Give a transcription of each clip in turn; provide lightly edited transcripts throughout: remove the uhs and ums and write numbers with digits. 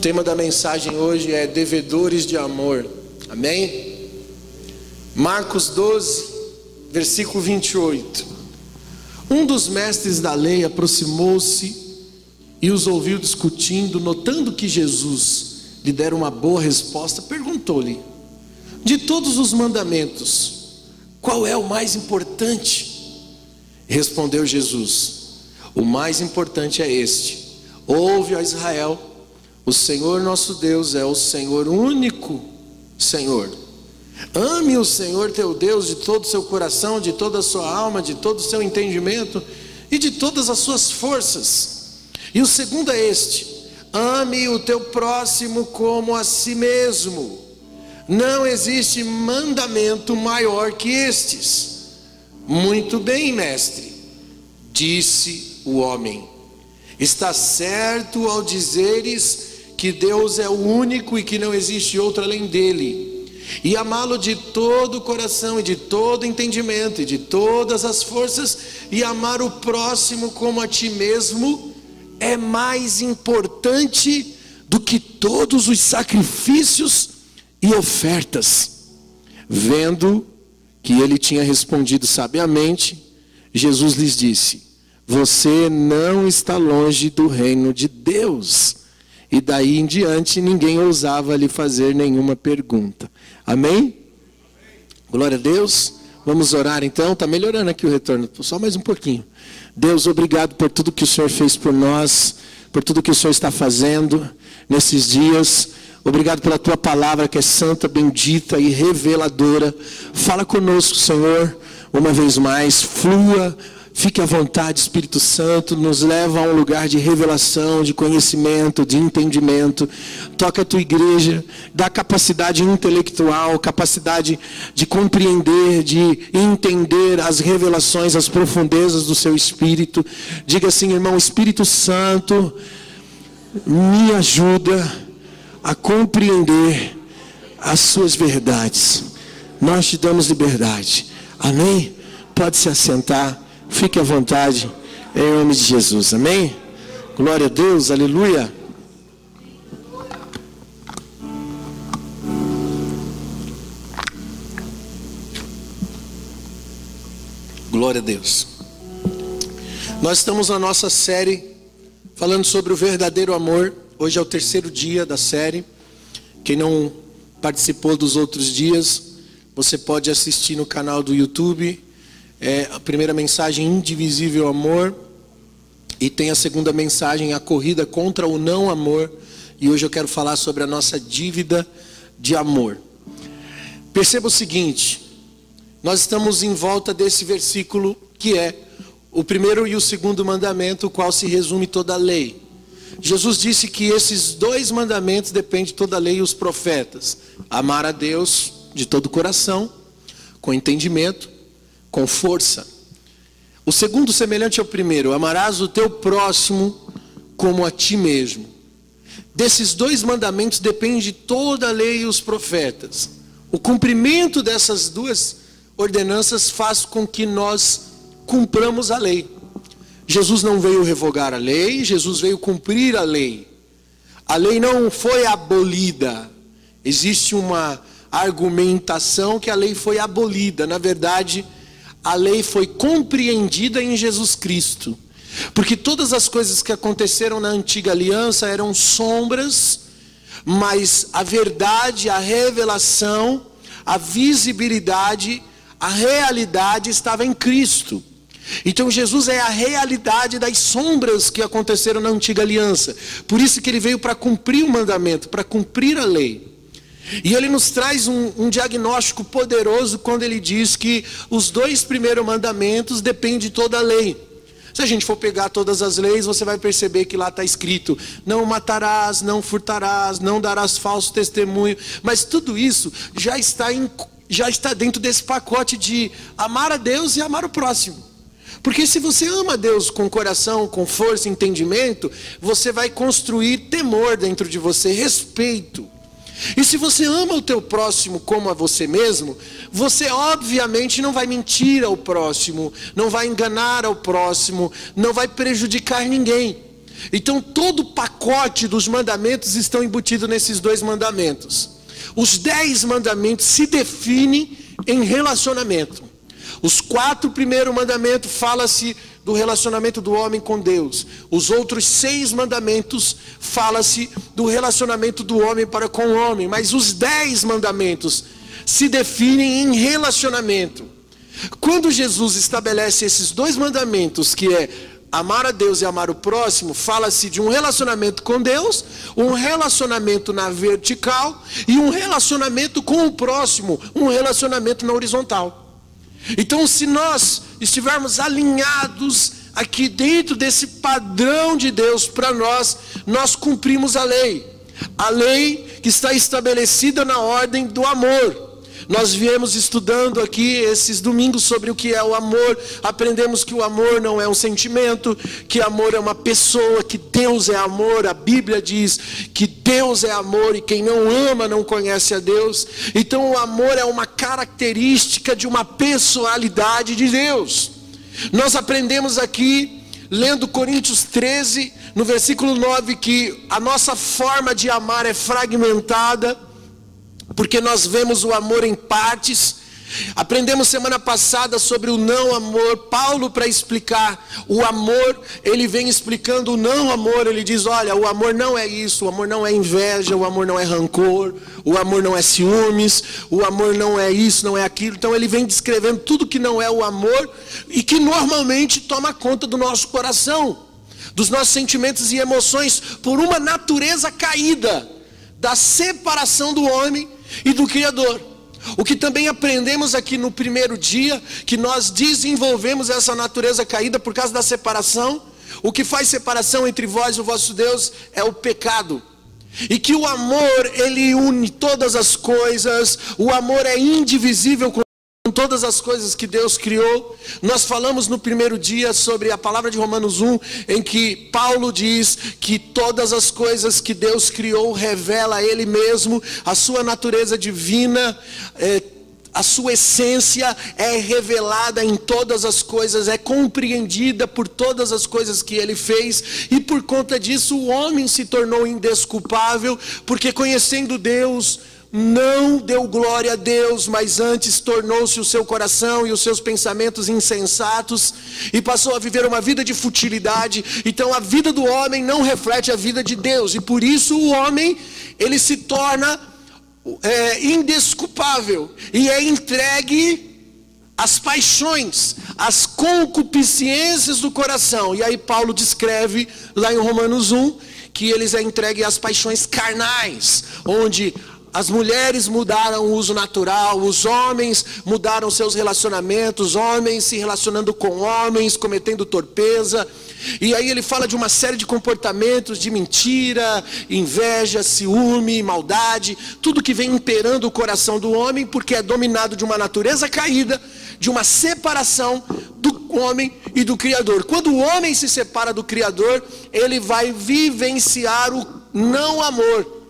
O tema da mensagem hoje é devedores de amor. Amém? Marcos 12, versículo 28. Um dos mestres da lei aproximou-se e os ouviu discutindo. Notando que Jesus lhe dera uma boa resposta, perguntou-lhe: de todos os mandamentos, qual é o mais importante? Respondeu Jesus: o mais importante é este: ouve, ó Israel, o Senhor nosso Deus é o Senhor único Senhor. Ame o Senhor teu Deus de todo o seu coração, de toda a sua alma, de todo o seu entendimento e de todas as suas forças. E o segundo é este: ame o teu próximo como a si mesmo. Não existe mandamento maior que estes. Muito bem, mestre, disse o homem. Está certo ao dizeres que Deus é o único e que não existe outro além dele, e amá-lo de todo o coração e de todo o entendimento e de todas as forças, e amar o próximo como a ti mesmo é mais importante do que todos os sacrifícios e ofertas. Vendo que ele tinha respondido sabiamente, Jesus lhes disse: você não está longe do reino de Deus. E daí em diante ninguém ousava lhe fazer nenhuma pergunta. Amém? Glória a Deus. Vamos orar então. Está melhorando aqui o retorno, só mais um pouquinho. Deus, obrigado por tudo que o Senhor fez por nós, por tudo que o Senhor está fazendo nesses dias. Obrigado pela tua palavra que é santa, bendita e reveladora. Fala conosco, Senhor, uma vez mais. Flua, fique à vontade, Espírito Santo. Nos leva a um lugar de revelação, de conhecimento, de entendimento. Toca a tua igreja, dá capacidade intelectual, capacidade de compreender, de entender as revelações, as profundezas do seu Espírito. Diga assim, irmão: Espírito Santo, me ajuda a compreender as suas verdades. Nós te damos liberdade. Amém? Pode se assentar, fique à vontade, em nome de Jesus. Amém? Glória a Deus, aleluia. Glória a Deus. Nós estamos na nossa série falando sobre o verdadeiro amor. Hoje é o terceiro dia da série. Quem não participou dos outros dias, você pode assistir no canal do YouTube. A primeira mensagem, Indivisível Amor. E tem a segunda mensagem, A Corrida contra o Não Amor. E hoje eu quero falar sobre a nossa dívida de amor. Perceba o seguinte: nós estamos em volta desse versículo que é o primeiro e o segundo mandamento, o qual se resume toda a lei. Jesus disse que esses dois mandamentos dependem de toda a lei e os profetas: amar a Deus de todo o coração, com entendimento, com força. O segundo, semelhante ao primeiro: amarás o teu próximo como a ti mesmo. Desses dois mandamentos depende toda a lei e os profetas. O cumprimento dessas duas ordenanças faz com que nós cumpramos a lei. Jesus não veio revogar a lei, Jesus veio cumprir a lei. A lei não foi abolida. Existe uma argumentação que a lei foi abolida. Na verdade, a lei foi compreendida em Jesus Cristo. Porque todas as coisas que aconteceram na antiga aliança eram sombras, mas a verdade, a revelação, a visibilidade, a realidade estava em Cristo. Então Jesus é a realidade das sombras que aconteceram na antiga aliança. Por isso que ele veio para cumprir o mandamento, para cumprir a lei. E ele nos traz um diagnóstico poderoso quando ele diz que os dois primeiros mandamentos dependem de toda a lei. Se a gente for pegar todas as leis, você vai perceber que lá está escrito: não matarás, não furtarás, não darás falso testemunho. Mas tudo isso já está dentro desse pacote de amar a Deus e amar o próximo. Porque se você ama a Deus com coração, com força e entendimento, você vai construir temor dentro de você, respeito. E se você ama o teu próximo como a você mesmo, você obviamente não vai mentir ao próximo, não vai enganar ao próximo, não vai prejudicar ninguém. Então todo o pacote dos mandamentos estão embutido nesses 2 mandamentos. Os 10 mandamentos se definem em relacionamento. Os 4 primeiros mandamentos fala-se do relacionamento do homem com Deus. Os outros 6 mandamentos fala-se do relacionamento do homem para com o homem. Mas os 10 mandamentos se definem em relacionamento. Quando Jesus estabelece esses 2 mandamentos, que é amar a Deus e amar o próximo, fala-se de um relacionamento com Deus, um relacionamento na vertical e um relacionamento com o próximo, um relacionamento na horizontal. Então, se nós estivermos alinhados aqui dentro desse padrão de Deus para nós, nós cumprimos a lei que está estabelecida na ordem do amor. Nós viemos estudando aqui esses domingos sobre o que é o amor. Aprendemos que o amor não é um sentimento, que amor é uma pessoa, que Deus é amor. A Bíblia diz que Deus é amor e quem não ama não conhece a Deus. Então o amor é uma característica de uma personalidade de Deus. Nós aprendemos aqui, lendo Coríntios 13, no versículo 9, que a nossa forma de amar é fragmentada, porque nós vemos o amor em partes. Aprendemos semana passada sobre o não amor. Paulo, para explicar o amor, ele vem explicando o não amor. Ele diz, olha, o amor não é isso, o amor não é inveja, o amor não é rancor, o amor não é ciúmes, o amor não é isso, não é aquilo. Então ele vem descrevendo tudo que não é o amor e que normalmente toma conta do nosso coração, dos nossos sentimentos e emoções, por uma natureza caída da separação do homem e do Criador. O que também aprendemos aqui no primeiro dia, que nós desenvolvemos essa natureza caída por causa da separação. O que faz separação entre vós e o vosso Deus é o pecado. E que o amor, ele une todas as coisas. O amor é indivisível com todas as coisas que Deus criou. Nós falamos no primeiro dia sobre a palavra de Romanos 1, em que Paulo diz que todas as coisas que Deus criou revela a Ele mesmo, a sua natureza divina, a sua essência é revelada em todas as coisas, é compreendida por todas as coisas que Ele fez, e por conta disso o homem se tornou indesculpável, porque conhecendo Deus, não deu glória a Deus, mas antes tornou-se o seu coração e os seus pensamentos insensatos, e passou a viver uma vida de futilidade. Então a vida do homem não reflete a vida de Deus, e por isso o homem, ele se torna indesculpável, e é entregue às paixões, às concupiscências do coração. E aí Paulo descreve lá em Romanos 1, que eles é entregue às paixões carnais, onde as mulheres mudaram o uso natural, os homens mudaram seus relacionamentos, homens se relacionando com homens, cometendo torpeza. E aí ele fala de uma série de comportamentos de mentira, inveja, ciúme, maldade, tudo que vem imperando o coração do homem, porque é dominado de uma natureza caída, de uma separação do homem e do Criador. Quando o homem se separa do Criador, ele vai vivenciar o não amor.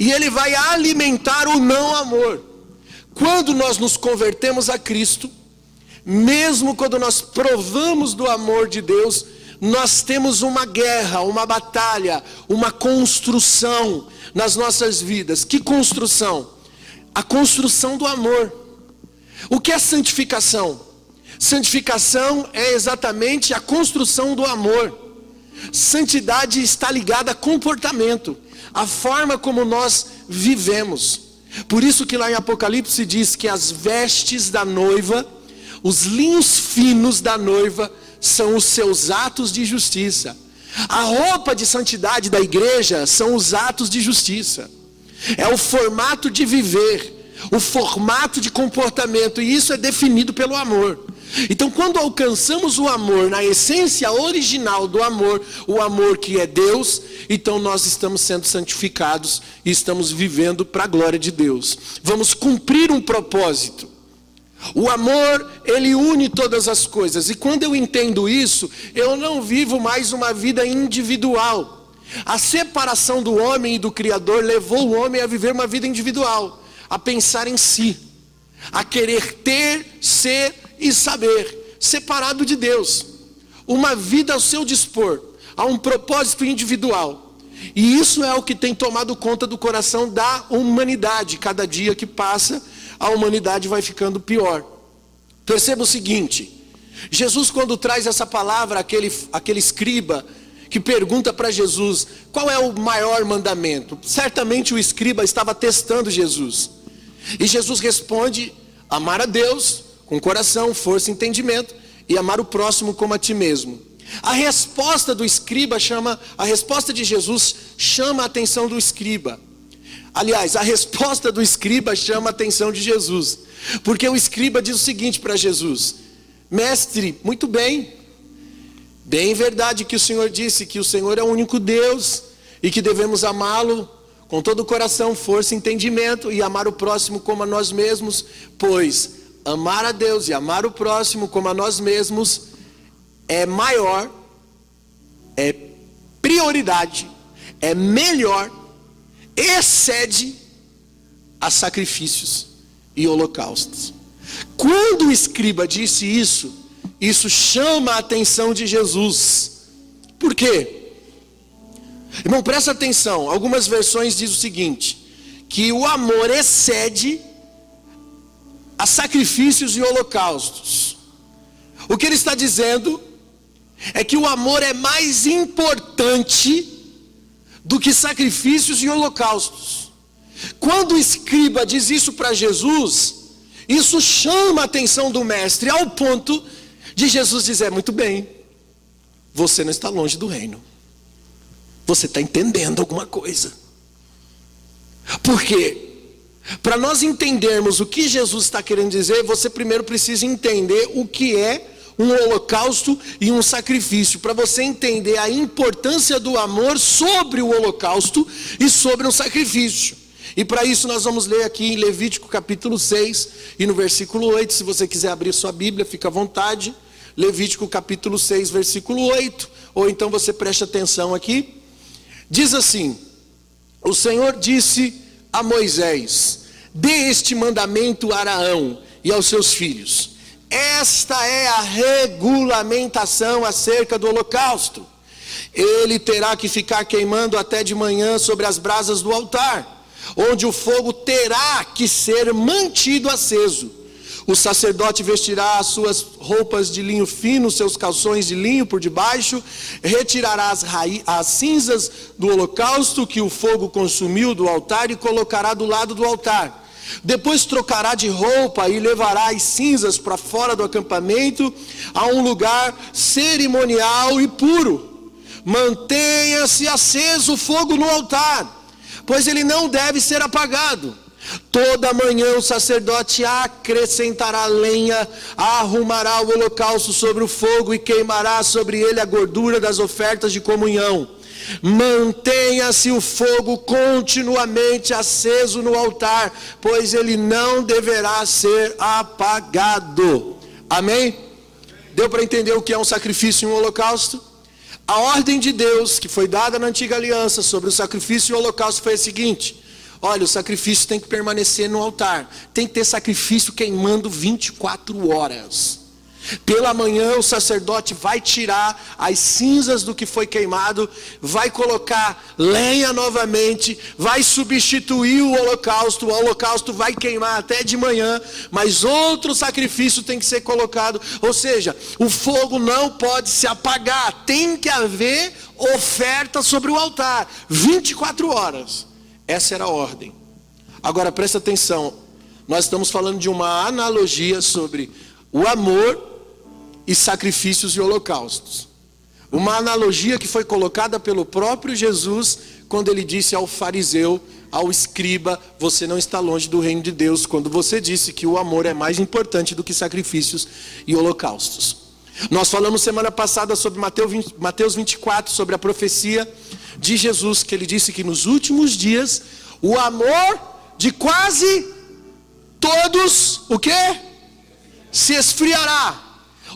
E ele vai alimentar o não amor. Quando nós nos convertemos a Cristo, mesmo quando nós provamos do amor de Deus, nós temos uma guerra, uma batalha, uma construção nas nossas vidas. Que construção? A construção do amor. O que é santificação? Santificação é exatamente a construção do amor. Santidade está ligada a comportamento, a forma como nós vivemos. Por isso que lá em Apocalipse diz que as vestes da noiva, os linhos finos da noiva, são os seus atos de justiça. A roupa de santidade da igreja são os atos de justiça. É o formato de viver, o formato de comportamento, e isso é definido pelo amor. Então, quando alcançamos o amor na essência original do amor, o amor que é Deus, então nós estamos sendo santificados e estamos vivendo para a glória de Deus. Vamos cumprir um propósito. O amor, ele une todas as coisas. E quando eu entendo isso, eu não vivo mais uma vida individual. A separação do homem e do Criador levou o homem a viver uma vida individual, a pensar em si, a querer ter, ser e saber, separado de Deus. Uma vida ao seu dispor, a um propósito individual. E isso é o que tem tomado conta do coração da humanidade. Cada dia que passa, a humanidade vai ficando pior. Perceba o seguinte: Jesus, quando traz essa palavra, aquele escriba que pergunta para Jesus qual é o maior mandamento, certamente o escriba estava testando Jesus. E Jesus responde: amar a Deus com coração, força e entendimento, e amar o próximo como a ti mesmo. A resposta do escriba a resposta de Jesus chama a atenção do escriba. Aliás, a resposta do escriba chama a atenção de Jesus, porque o escriba diz o seguinte para Jesus: mestre, muito bem, bem verdade que o Senhor disse que o Senhor é o único Deus e que devemos amá-lo com todo o coração, força e entendimento, e amar o próximo como a nós mesmos. Pois amar a Deus e amar o próximo como a nós mesmos é maior, é prioridade, é melhor, excede a sacrifícios e holocaustos. Quando o escriba disse isso, isso chama a atenção de Jesus. Por quê? Irmão, presta atenção. Algumas versões dizem o seguinte: que o amor excede a sacrifícios e holocaustos. O que ele está dizendo é que o amor é mais importante do que sacrifícios e holocaustos. Quando o escriba diz isso para Jesus, isso chama a atenção do mestre, ao ponto de Jesus dizer: muito bem, você não está longe do reino, você está entendendo alguma coisa. Por quê? Para nós entendermos o que Jesus está querendo dizer, você primeiro precisa entender o que é um holocausto e um sacrifício, para você entender a importância do amor sobre o holocausto e sobre um sacrifício. E para isso nós vamos ler aqui em Levítico capítulo 6 e no versículo 8, se você quiser abrir sua Bíblia, fica à vontade. Levítico capítulo 6, versículo 8, ou então você preste atenção aqui. Diz assim: o Senhor disse a Moisés: dê este mandamento a Araão e aos seus filhos. Esta é a regulamentação acerca do holocausto. Ele terá que ficar queimando até de manhã sobre as brasas do altar, onde o fogo terá que ser mantido aceso. O sacerdote vestirá as suas roupas de linho fino, seus calções de linho por debaixo, retirará as cinzas do holocausto que o fogo consumiu do altar e colocará do lado do altar. Depois trocará de roupa e levará as cinzas para fora do acampamento, a um lugar cerimonial e puro. Mantenha-se aceso o fogo no altar, pois ele não deve ser apagado. Toda manhã o sacerdote acrescentará lenha, arrumará o holocausto sobre o fogo e queimará sobre ele a gordura das ofertas de comunhão. Mantenha-se o fogo continuamente aceso no altar, pois ele não deverá ser apagado. Amém? Deu para entender o que é um sacrifício e um holocausto? A ordem de Deus que foi dada na antiga aliança sobre o sacrifício e o holocausto foi a seguinte: olha, o sacrifício tem que permanecer no altar, tem que ter sacrifício queimando 24 horas. Pela manhã o sacerdote vai tirar as cinzas do que foi queimado, vai colocar lenha novamente, vai substituir o holocausto vai queimar até de manhã, mas outro sacrifício tem que ser colocado. Ou seja, o fogo não pode se apagar, tem que haver oferta sobre o altar, 24 horas. Essa era a ordem. Agora presta atenção, nós estamos falando de uma analogia sobre o amor e sacrifícios e holocaustos. Uma analogia que foi colocada pelo próprio Jesus, quando ele disse ao fariseu, ao escriba: você não está longe do reino de Deus, quando você disse que o amor é mais importante do que sacrifícios e holocaustos. Nós falamos semana passada sobre Mateus 24, sobre a profecia de Jesus, que ele disse que nos últimos dias, o amor de quase todos, o quê? Se esfriará.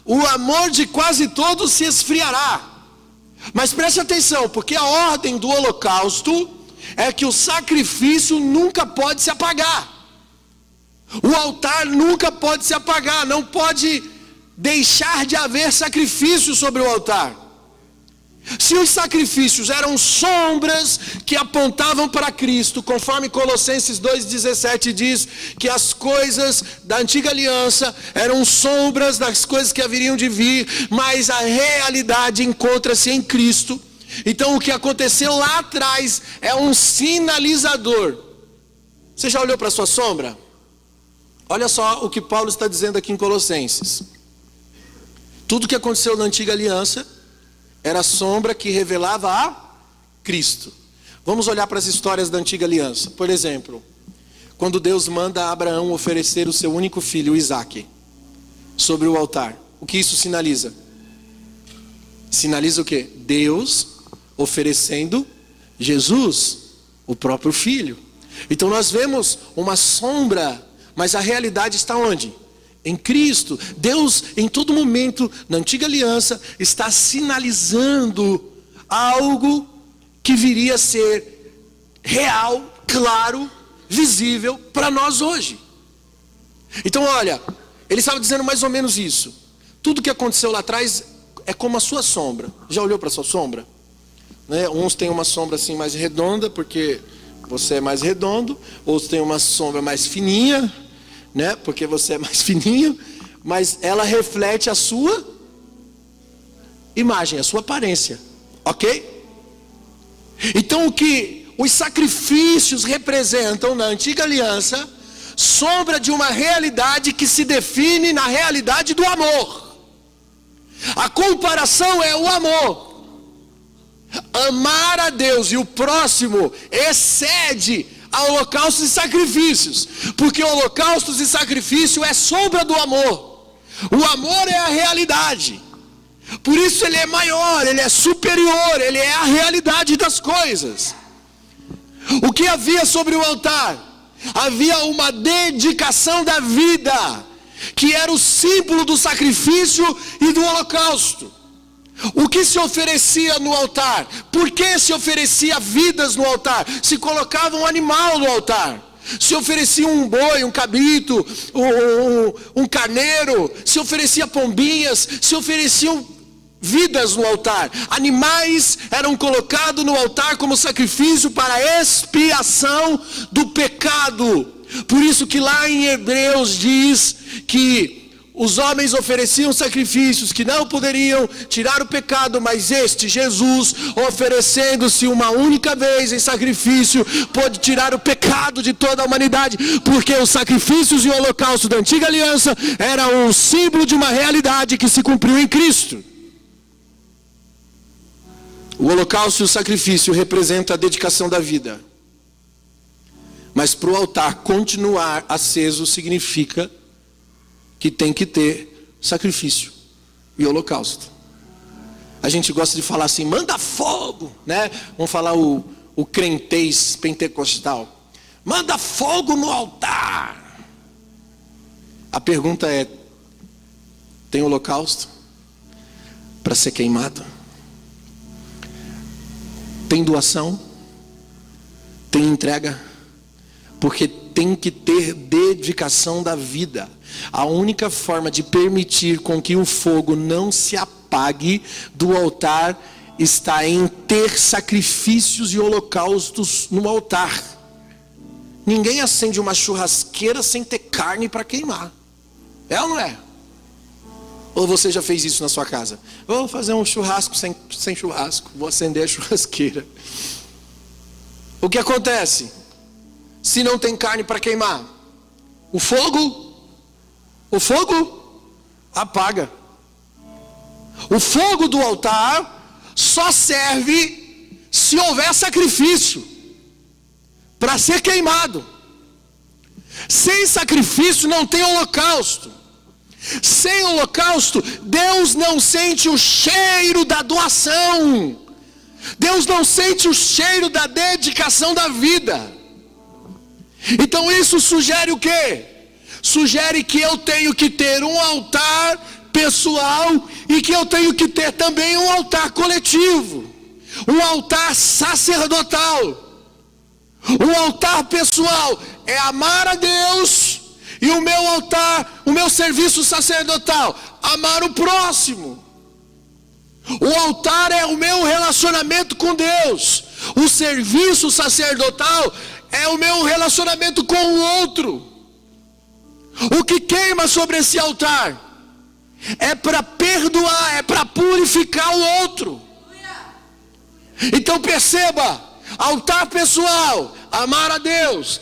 O amor de quase todos se esfriará. Mas preste atenção, porque a ordem do holocausto é que o sacrifício nunca pode se apagar. O altar nunca pode se apagar, não pode deixar de haver sacrifício sobre o altar. Se os sacrifícios eram sombras que apontavam para Cristo, conforme Colossenses 2,17 diz que as coisas da antiga aliança eram sombras das coisas que haveriam de vir, mas a realidade encontra-se em Cristo. Então o que aconteceu lá atrás é um sinalizador. Você já olhou para a sua sombra? Olha só o que Paulo está dizendo aqui em Colossenses. Tudo que aconteceu na antiga aliança era a sombra que revelava a Cristo. Vamos olhar para as histórias da antiga aliança. Por exemplo, quando Deus manda Abraão oferecer o seu único filho, Isaque, sobre o altar. O que isso sinaliza? Sinaliza o quê? Deus oferecendo Jesus, o próprio filho. Então nós vemos uma sombra, mas a realidade está onde? Em Cristo. Deus em todo momento, na antiga aliança, está sinalizando algo que viria a ser real, claro, visível para nós hoje. Então olha, ele estava dizendo mais ou menos isso. Tudo que aconteceu lá atrás é como a sua sombra. Já olhou para a sua sombra? Né? Uns têm uma sombra assim mais redonda, porque você é mais redondo. Outros têm uma sombra mais fininha, né? Porque você é mais fininho. Mas ela reflete a sua imagem, a sua aparência. Ok? Então o que os sacrifícios representam na antiga aliança, sombra de uma realidade que se define na realidade do amor. A comparação é o amor. Amar a Deus e o próximo excede a holocaustos e sacrifícios, porque holocaustos e sacrifício é sombra do amor. O amor é a realidade. Por isso ele é maior, ele é superior, ele é a realidade das coisas. O que havia sobre o altar? Havia uma dedicação da vida, que era o símbolo do sacrifício e do holocausto. O que se oferecia no altar? Por que se oferecia vidas no altar? Se colocava um animal no altar. Se oferecia um boi, um cabrito, um carneiro. Se oferecia pombinhas. Se ofereciam vidas no altar. Animais eram colocados no altar como sacrifício para expiação do pecado. Por isso que lá em Hebreus diz que os homens ofereciam sacrifícios que não poderiam tirar o pecado, mas este Jesus, oferecendo-se uma única vez em sacrifício, pôde tirar o pecado de toda a humanidade, porque os sacrifícios e o holocausto da antiga aliança eram um símbolo de uma realidade que se cumpriu em Cristo. O holocausto e o sacrifício representam a dedicação da vida, mas para o altar continuar aceso significa que tem que ter sacrifício e holocausto. A gente gosta de falar assim, manda fogo, né? Vamos falar o crentez pentecostal. Manda fogo no altar. A pergunta é, tem holocausto para ser queimado? Tem doação? Tem entrega? Porque tem que ter dedicação da vida. A única forma de permitir com que o fogo não se apague do altar está em ter sacrifícios e holocaustos no altar. Ninguém acende uma churrasqueira sem ter carne para queimar. É ou não é? Ou você já fez isso na sua casa? Vou fazer um churrasco sem churrasco. Vou acender a churrasqueira. O que acontece? Se não tem carne para queimar, o fogo apaga. O fogo do altar só serve se houver sacrifício para ser queimado. Sem sacrifício não tem holocausto. Sem holocausto, Deus não sente o cheiro da doação. Deus não sente o cheiro da dedicação da vida. Então isso sugere o quê? Sugere que eu tenho que ter um altar pessoal e que eu tenho que ter também um altar coletivo. Um altar sacerdotal. O altar pessoal é amar a Deus, e o meu altar, o meu serviço sacerdotal, amar o próximo. O altar é o meu relacionamento com Deus. O serviço sacerdotal é o meu relacionamento com o outro. O que queima sobre esse altar é para perdoar, é para purificar o outro. Então perceba, altar pessoal, amar a Deus.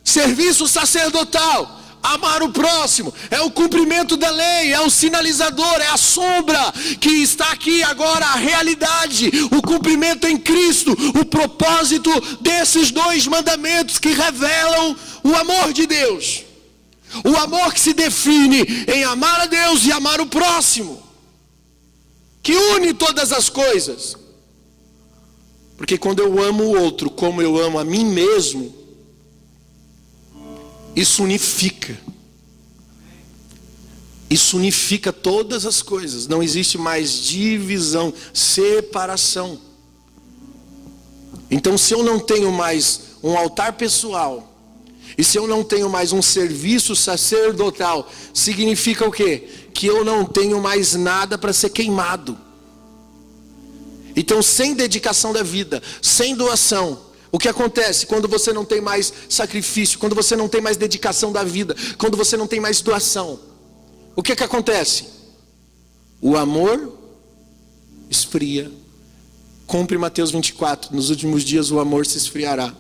Serviço sacerdotal, amar o próximo. É o cumprimento da lei, é o sinalizador, é a sombra que está aqui agora, a realidade, o cumprimento em Cristo, o propósito desses dois mandamentos que revelam o amor de Deus. O amor que se define em amar a Deus e amar o próximo, que une todas as coisas. Porque quando eu amo o outro como eu amo a mim mesmo, isso unifica. Isso unifica todas as coisas. Não existe mais divisão, separação. Então, se eu não tenho mais um altar pessoal, e se eu não tenho mais um serviço sacerdotal, significa o quê? Que eu não tenho mais nada para ser queimado. Então, sem dedicação da vida, sem doação, o que acontece quando você não tem mais sacrifício, quando você não tem mais dedicação da vida, quando você não tem mais doação? O que acontece? O amor esfria. Cumpre Mateus 24, nos últimos dias o amor se esfriará.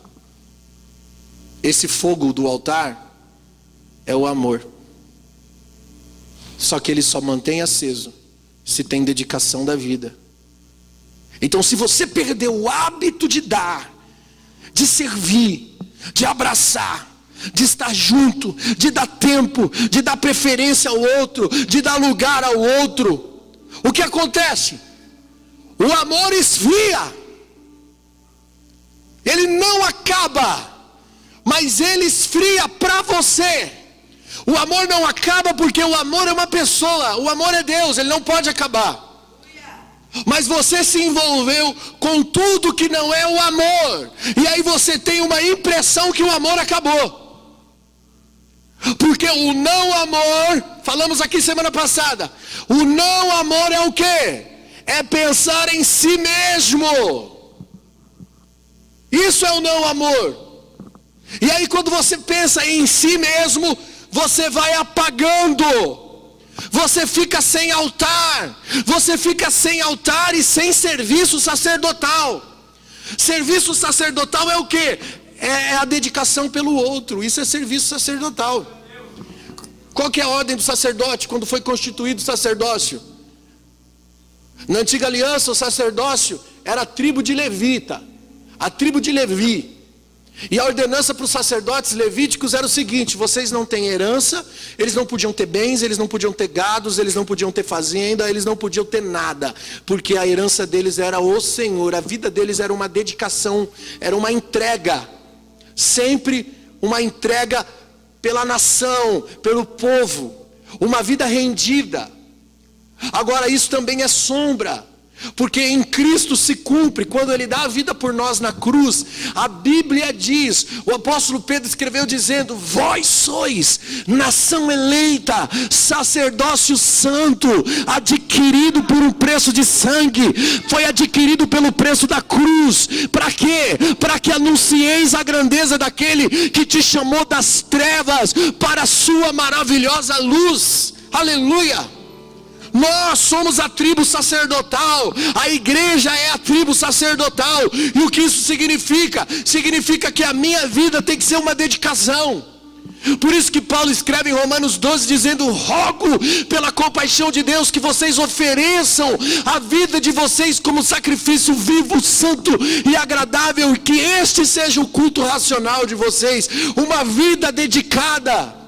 Esse fogo do altar é o amor. Só que ele só mantém aceso se tem dedicação da vida. Então, se você perdeu o hábito de dar, de servir, de abraçar, de estar junto, de dar tempo, de dar preferência ao outro, de dar lugar ao outro, o que acontece? O amor esfria. Ele não acaba, mas ele esfria para você. O amor não acaba porque o amor é uma pessoa. O amor é Deus, ele não pode acabar. Mas você se envolveu com tudo que não é o amor, e aí você tem uma impressão que o amor acabou. Porque o não amor, falamos aqui semana passada, o não amor é o quê? É pensar em si mesmo. Isso é o não amor. E aí quando você pensa em si mesmo, você vai apagando. Você fica sem altar. Você fica sem altar e sem serviço sacerdotal. Serviço sacerdotal é o quê? É a dedicação pelo outro. Isso é serviço sacerdotal. Qual que é a ordem do sacerdote quando foi constituído o sacerdócio? Na antiga aliança o sacerdócio era a tribo de Levita, a tribo de Levi. E a ordenança para os sacerdotes levíticos era o seguinte: vocês não têm herança, eles não podiam ter bens, eles não podiam ter gados, eles não podiam ter fazenda, eles não podiam ter nada, porque a herança deles era o Senhor, a vida deles era uma dedicação, era uma entrega, sempre uma entrega pela nação, pelo povo, uma vida rendida. Agora isso também é sombra, porque em Cristo se cumpre, quando Ele dá a vida por nós na cruz. A Bíblia diz, o apóstolo Pedro escreveu dizendo: vós sois nação eleita, sacerdócio santo, adquirido por um preço de sangue, foi adquirido pelo preço da cruz. Para quê? Para que anuncieis a grandeza daquele que te chamou das trevas para a sua maravilhosa luz. Aleluia! Nós somos a tribo sacerdotal, a igreja é a tribo sacerdotal. E o que isso significa? Significa que a minha vida tem que ser uma dedicação. Por isso que Paulo escreve em Romanos 12 dizendo: rogo pela compaixão de Deus que vocês ofereçam a vida de vocês como sacrifício vivo, santo e agradável, e que este seja o culto racional de vocês, uma vida dedicada.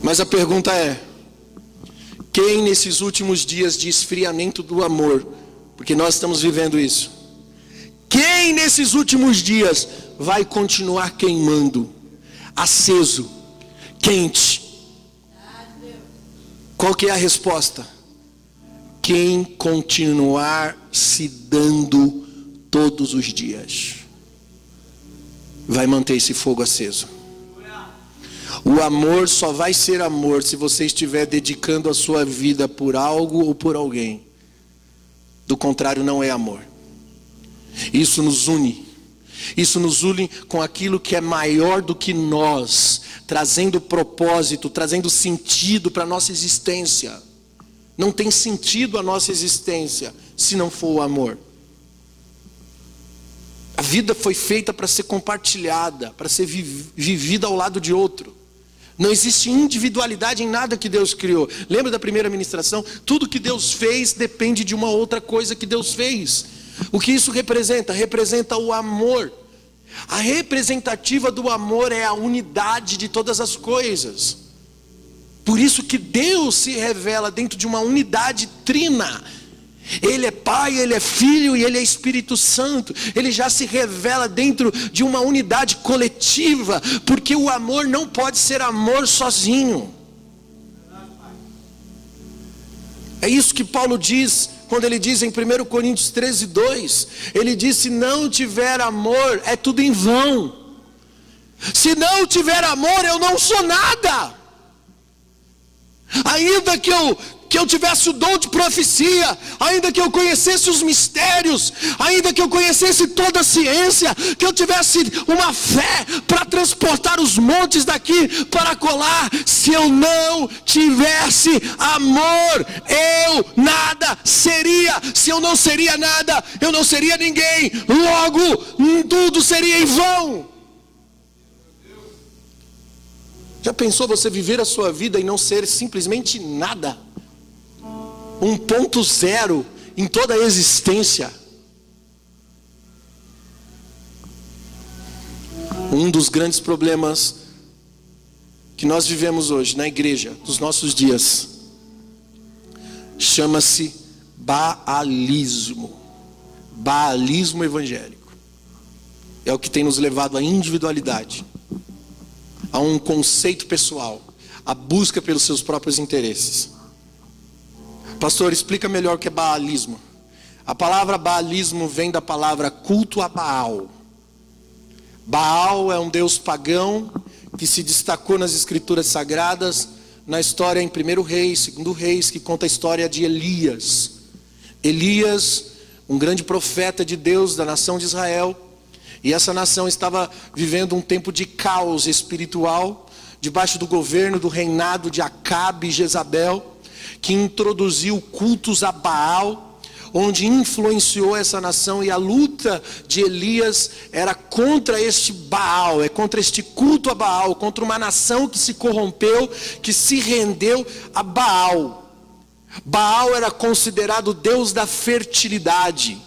Mas a pergunta é: quem nesses últimos dias de esfriamento do amor, porque nós estamos vivendo isso, quem nesses últimos dias vai continuar queimando, aceso, quente? Qual que é a resposta? Quem continuar se dando todos os dias vai manter esse fogo aceso. O amor só vai ser amor se você estiver dedicando a sua vida por algo ou por alguém. Do contrário, não é amor. Isso nos une. Isso nos une com aquilo que é maior do que nós, trazendo propósito, trazendo sentido para a nossa existência. Não tem sentido a nossa existência se não for o amor. A vida foi feita para ser compartilhada, para ser vivida ao lado de outro. Não existe individualidade em nada que Deus criou. Lembra da primeira ministração? Tudo que Deus fez depende de uma outra coisa que Deus fez. O que isso representa? Representa o amor. A representativa do amor é a unidade de todas as coisas. Por isso que Deus se revela dentro de uma unidade trina. Ele é Pai, Ele é Filho e Ele é Espírito Santo. Ele já se revela dentro de uma unidade coletiva, porque o amor não pode ser amor sozinho. É isso que Paulo diz, quando ele diz em 1 Coríntios 13:2, ele diz: se não tiver amor, é tudo em vão. Se não tiver amor, eu não sou nada. Ainda que eu tivesse o dom de profecia, ainda que eu conhecesse os mistérios, ainda que eu conhecesse toda a ciência, que eu tivesse uma fé para transportar os montes daqui para colar, se eu não tivesse amor, eu nada seria. Se eu não seria nada, eu não seria ninguém. Logo, tudo seria em vão. Já pensou você viver a sua vida e não ser simplesmente nada? 1.0 em toda a existência. Um dos grandes problemas que nós vivemos hoje na igreja, dos nossos dias, chama-se baalismo. Baalismo evangélico. É o que tem nos levado à individualidade, a um conceito pessoal, a busca pelos seus próprios interesses. Pastor, explica melhor o que é baalismo. A palavra baalismo vem da palavra culto a Baal. Baal é um deus pagão que se destacou nas escrituras sagradas, na história em 1 Reis, 2 Reis, que conta a história de Elias. Elias, um grande profeta de Deus da nação de Israel, e essa nação estava vivendo um tempo de caos espiritual, debaixo do governo, do reinado de Acabe e Jezabel, que introduziu cultos a Baal, onde influenciou essa nação, e a luta de Elias era contra este Baal, contra este culto a Baal, contra uma nação que se corrompeu, que se rendeu a Baal. Baal era considerado o deus da fertilidade.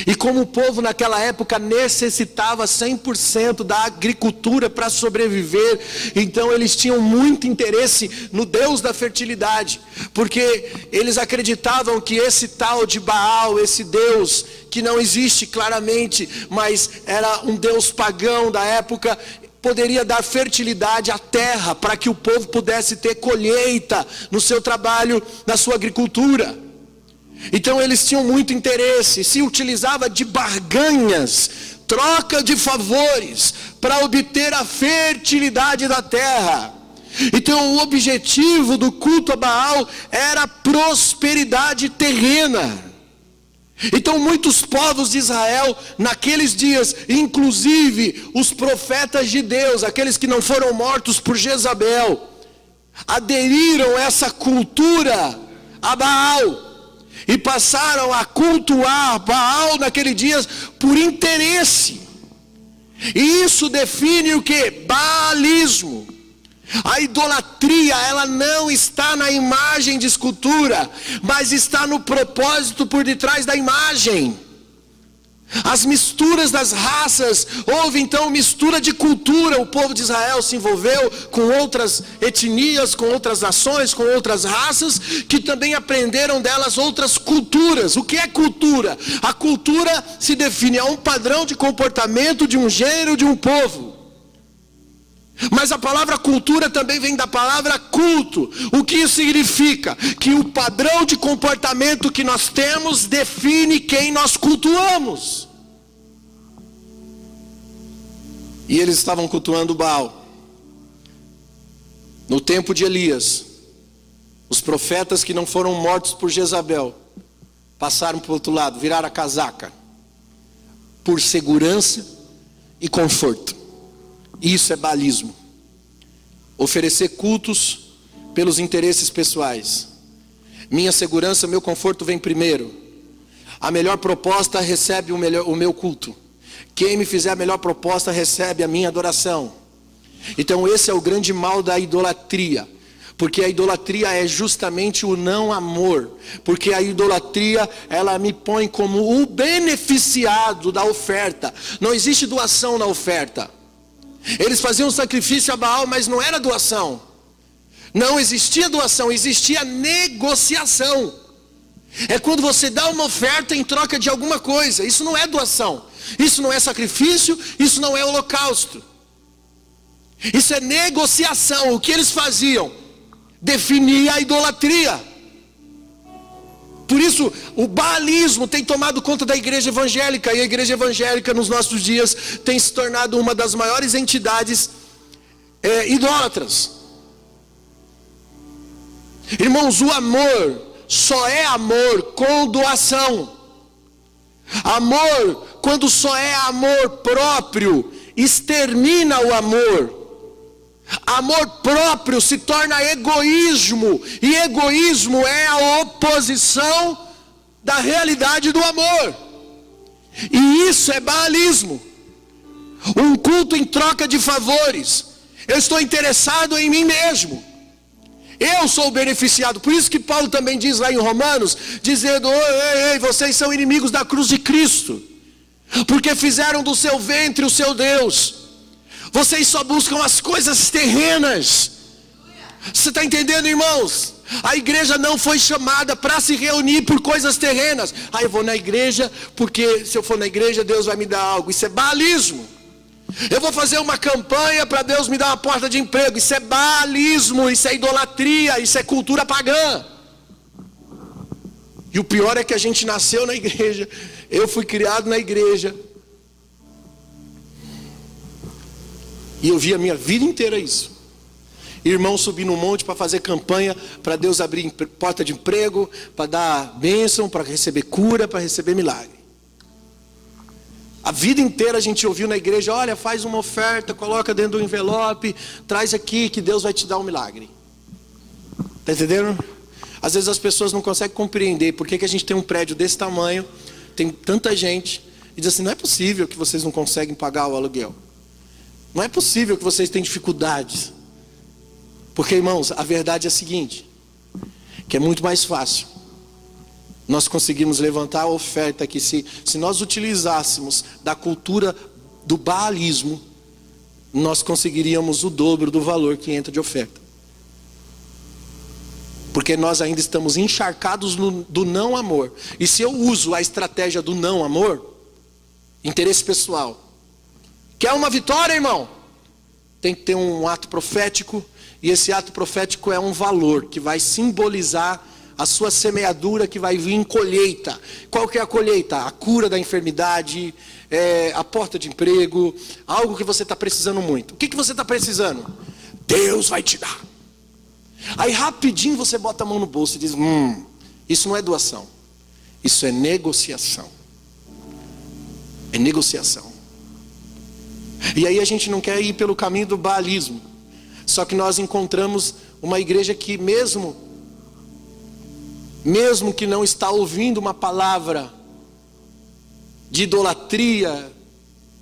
E como o povo naquela época necessitava 100% da agricultura para sobreviver, então eles tinham muito interesse no Deus da fertilidade, porque eles acreditavam que esse tal de Baal, esse Deus que não existe claramente, mas era um Deus pagão da época, poderia dar fertilidade à terra para que o povo pudesse ter colheita no seu trabalho, na sua agricultura. Então eles tinham muito interesse, se utilizava de barganhas, troca de favores, para obter a fertilidade da terra. Então o objetivo do culto a Baal era a prosperidade terrena. Então muitos povos de Israel, naqueles dias, inclusive os profetas de Deus, aqueles que não foram mortos por Jezabel, aderiram a essa cultura a Baal. E passaram a cultuar Baal naqueles dias por interesse. E isso define o que? Baalismo. A idolatria, ela não está na imagem de escultura, mas está no propósito por detrás da imagem. As misturas das raças, houve então mistura de cultura. O povo de Israel se envolveu com outras etnias, com outras nações, com outras raças, que também aprenderam delas outras culturas. O que é cultura? A cultura se define a um padrão de comportamento de um gênero, de um povo. Mas a palavra cultura também vem da palavra culto. O que isso significa? Que o padrão de comportamento que nós temos define quem nós cultuamos. E eles estavam cultuando Baal. No tempo de Elias, os profetas que não foram mortos por Jezabel passaram para o outro lado, viraram a casaca por segurança e conforto. Isso é baalismo. Oferecer cultos pelos interesses pessoais. Minha segurança, meu conforto vem primeiro. A melhor proposta recebe o meu culto. Quem me fizer a melhor proposta recebe a minha adoração. Então esse é o grande mal da idolatria. Porque a idolatria é justamente o não amor. Porque a idolatria, ela me põe como o beneficiado da oferta. Não existe doação na oferta. Eles faziam sacrifício a Baal, mas não era doação. Não existia doação, existia negociação. É quando você dá uma oferta em troca de alguma coisa. Isso não é doação. Isso não é sacrifício, isso não é holocausto. Isso é negociação. O que eles faziam? Definia a idolatria. Por isso, o baalismo tem tomado conta da igreja evangélica. E a igreja evangélica nos nossos dias tem se tornado uma das maiores entidades idólatras. Irmãos, o amor só é amor com doação. Amor, quando só é amor próprio, extermina o amor. Amor próprio se torna egoísmo. E egoísmo é a oposição da realidade do amor. E isso é baalismo. Um culto em troca de favores. Eu estou interessado em mim mesmo. Eu sou o beneficiado. Por isso que Paulo também diz lá em Romanos, dizendo: ei, vocês são inimigos da cruz de Cristo, porque fizeram do seu ventre o seu Deus. Vocês só buscam as coisas terrenas. Você está entendendo, irmãos? A igreja não foi chamada para se reunir por coisas terrenas. Eu vou na igreja porque se eu for na igreja Deus vai me dar algo. Isso é baalismo. Eu vou fazer uma campanha para Deus me dar uma porta de emprego. Isso é baalismo, isso é idolatria, isso é cultura pagã. E o pior é que a gente nasceu na igreja. Eu fui criado na igreja. E eu vi a minha vida inteira isso. Irmão subir no monte para fazer campanha, para Deus abrir porta de emprego, para dar bênção, para receber cura, para receber milagre. A vida inteira a gente ouviu na igreja: olha, faz uma oferta, coloca dentro do envelope, traz aqui que Deus vai te dar um milagre. Está entendendo? Às vezes as pessoas não conseguem compreender por que a gente tem um prédio desse tamanho, tem tanta gente, e diz assim: não é possível que vocês não conseguem pagar o aluguel. Não é possível que vocês tenham dificuldades. Porque, irmãos, a verdade é a seguinte, que é muito mais fácil nós conseguimos levantar a oferta que se nós utilizássemos da cultura do baalismo, nós conseguiríamos o dobro do valor que entra de oferta. Porque nós ainda estamos encharcados do não amor. E se eu uso a estratégia do não amor, interesse pessoal, quer uma vitória, irmão? Tem que ter um ato profético. E esse ato profético é um valor que vai simbolizar a sua semeadura que vai vir em colheita. Qual que é a colheita? A cura da enfermidade, a porta de emprego, algo que você está precisando muito. O que você está precisando? Deus vai te dar. Aí rapidinho você bota a mão no bolso e diz: isso não é doação, isso é negociação. É negociação. E aí a gente não quer ir pelo caminho do baalismo. Só que nós encontramos uma igreja que mesmo que não está ouvindo uma palavra de idolatria,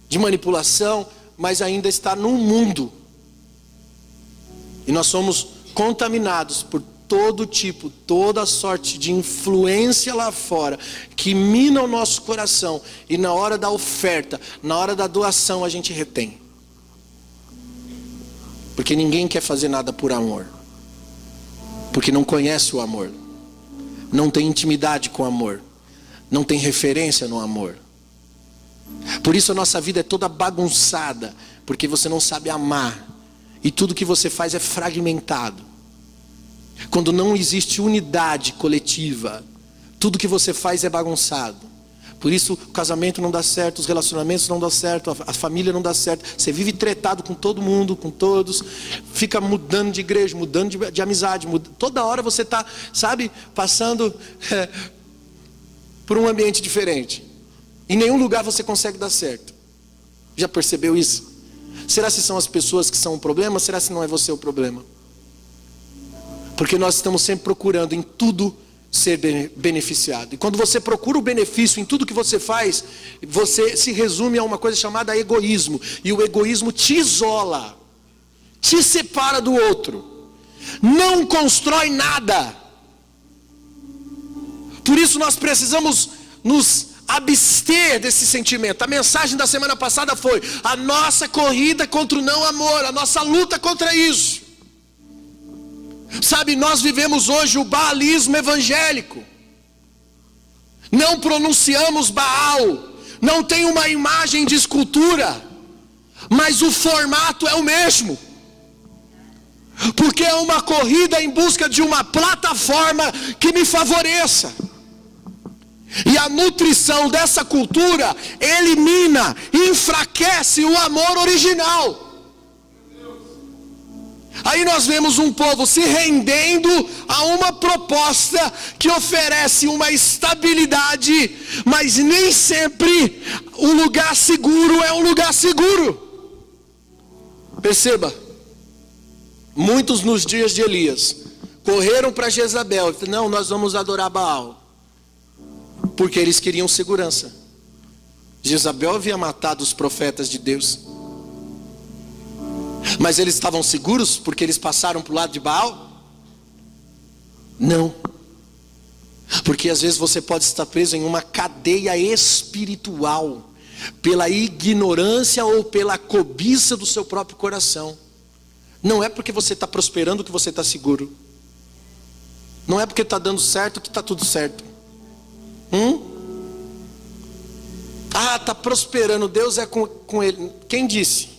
de manipulação, mas ainda está num mundo. E nós somos contaminados por todo tipo, toda sorte de influência lá fora, que mina o nosso coração. E na hora da oferta, na hora da doação, a gente retém. Porque ninguém quer fazer nada por amor. Porque não conhece o amor. Não tem intimidade com o amor. Não tem referência no amor. Por isso a nossa vida é toda bagunçada. Porque você não sabe amar. E tudo que você faz é fragmentado. Quando não existe unidade coletiva, tudo que você faz é bagunçado. Por isso o casamento não dá certo, os relacionamentos não dão certo, a família não dá certo. Você vive tretado com todo mundo, com todos, fica mudando de igreja, mudando de amizade, toda hora você está, sabe, passando por um ambiente diferente. Em nenhum lugar você consegue dar certo. Já percebeu isso? Será se são as pessoas que são o problema? Será se não é você o problema? Porque nós estamos sempre procurando em tudo ser beneficiado. E quando você procura o benefício em tudo que você faz, você se resume a uma coisa chamada egoísmo. E o egoísmo te isola, te separa do outro, não constrói nada. Por isso nós precisamos nos abster desse sentimento. A mensagem da semana passada foi: a nossa corrida contra o não amor, a nossa luta contra isso. Sabe, nós vivemos hoje o baalismo evangélico. Não pronunciamos Baal, não tem uma imagem de escultura, mas o formato é o mesmo. Porque é uma corrida em busca de uma plataforma que me favoreça. E a nutrição dessa cultura elimina, enfraquece o amor original. Aí nós vemos um povo se rendendo a uma proposta que oferece uma estabilidade, mas nem sempre o lugar seguro é um lugar seguro. Perceba, muitos nos dias de Elias correram para Jezabel e falaram: não, nós vamos adorar Baal, porque eles queriam segurança. Jezabel havia matado os profetas de Deus, mas eles estavam seguros porque eles passaram para o lado de Baal? Não. Porque às vezes você pode estar preso em uma cadeia espiritual, pela ignorância ou pela cobiça do seu próprio coração. Não é porque você está prosperando que você está seguro. Não é porque está dando certo que está tudo certo. Ah, está prosperando, Deus é com ele. Quem disse?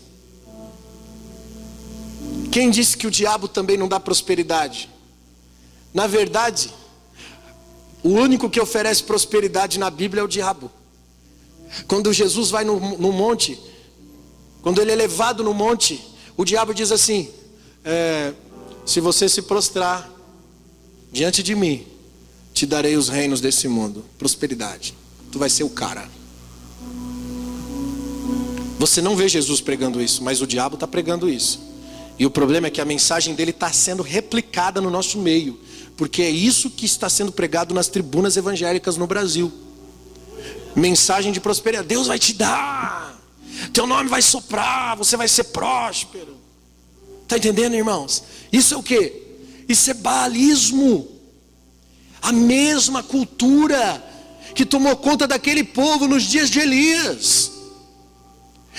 Quem disse que o diabo também não dá prosperidade? Na verdade, o único que oferece prosperidade na Bíblia é o diabo. Quando Jesus vai no monte, quando ele é levado no monte, o diabo diz assim: se você se prostrar diante de mim, te darei os reinos desse mundo. Prosperidade. Tu vai ser o cara. Você não vê Jesus pregando isso, mas o diabo está pregando isso. E o problema é que a mensagem dele está sendo replicada no nosso meio, porque é isso que está sendo pregado nas tribunas evangélicas no Brasil. Mensagem de prosperidade: Deus vai te dar, teu nome vai soprar, você vai ser próspero. Está entendendo, irmãos? Isso é o quê? Isso é baalismo. A mesma cultura que tomou conta daquele povo nos dias de Elias.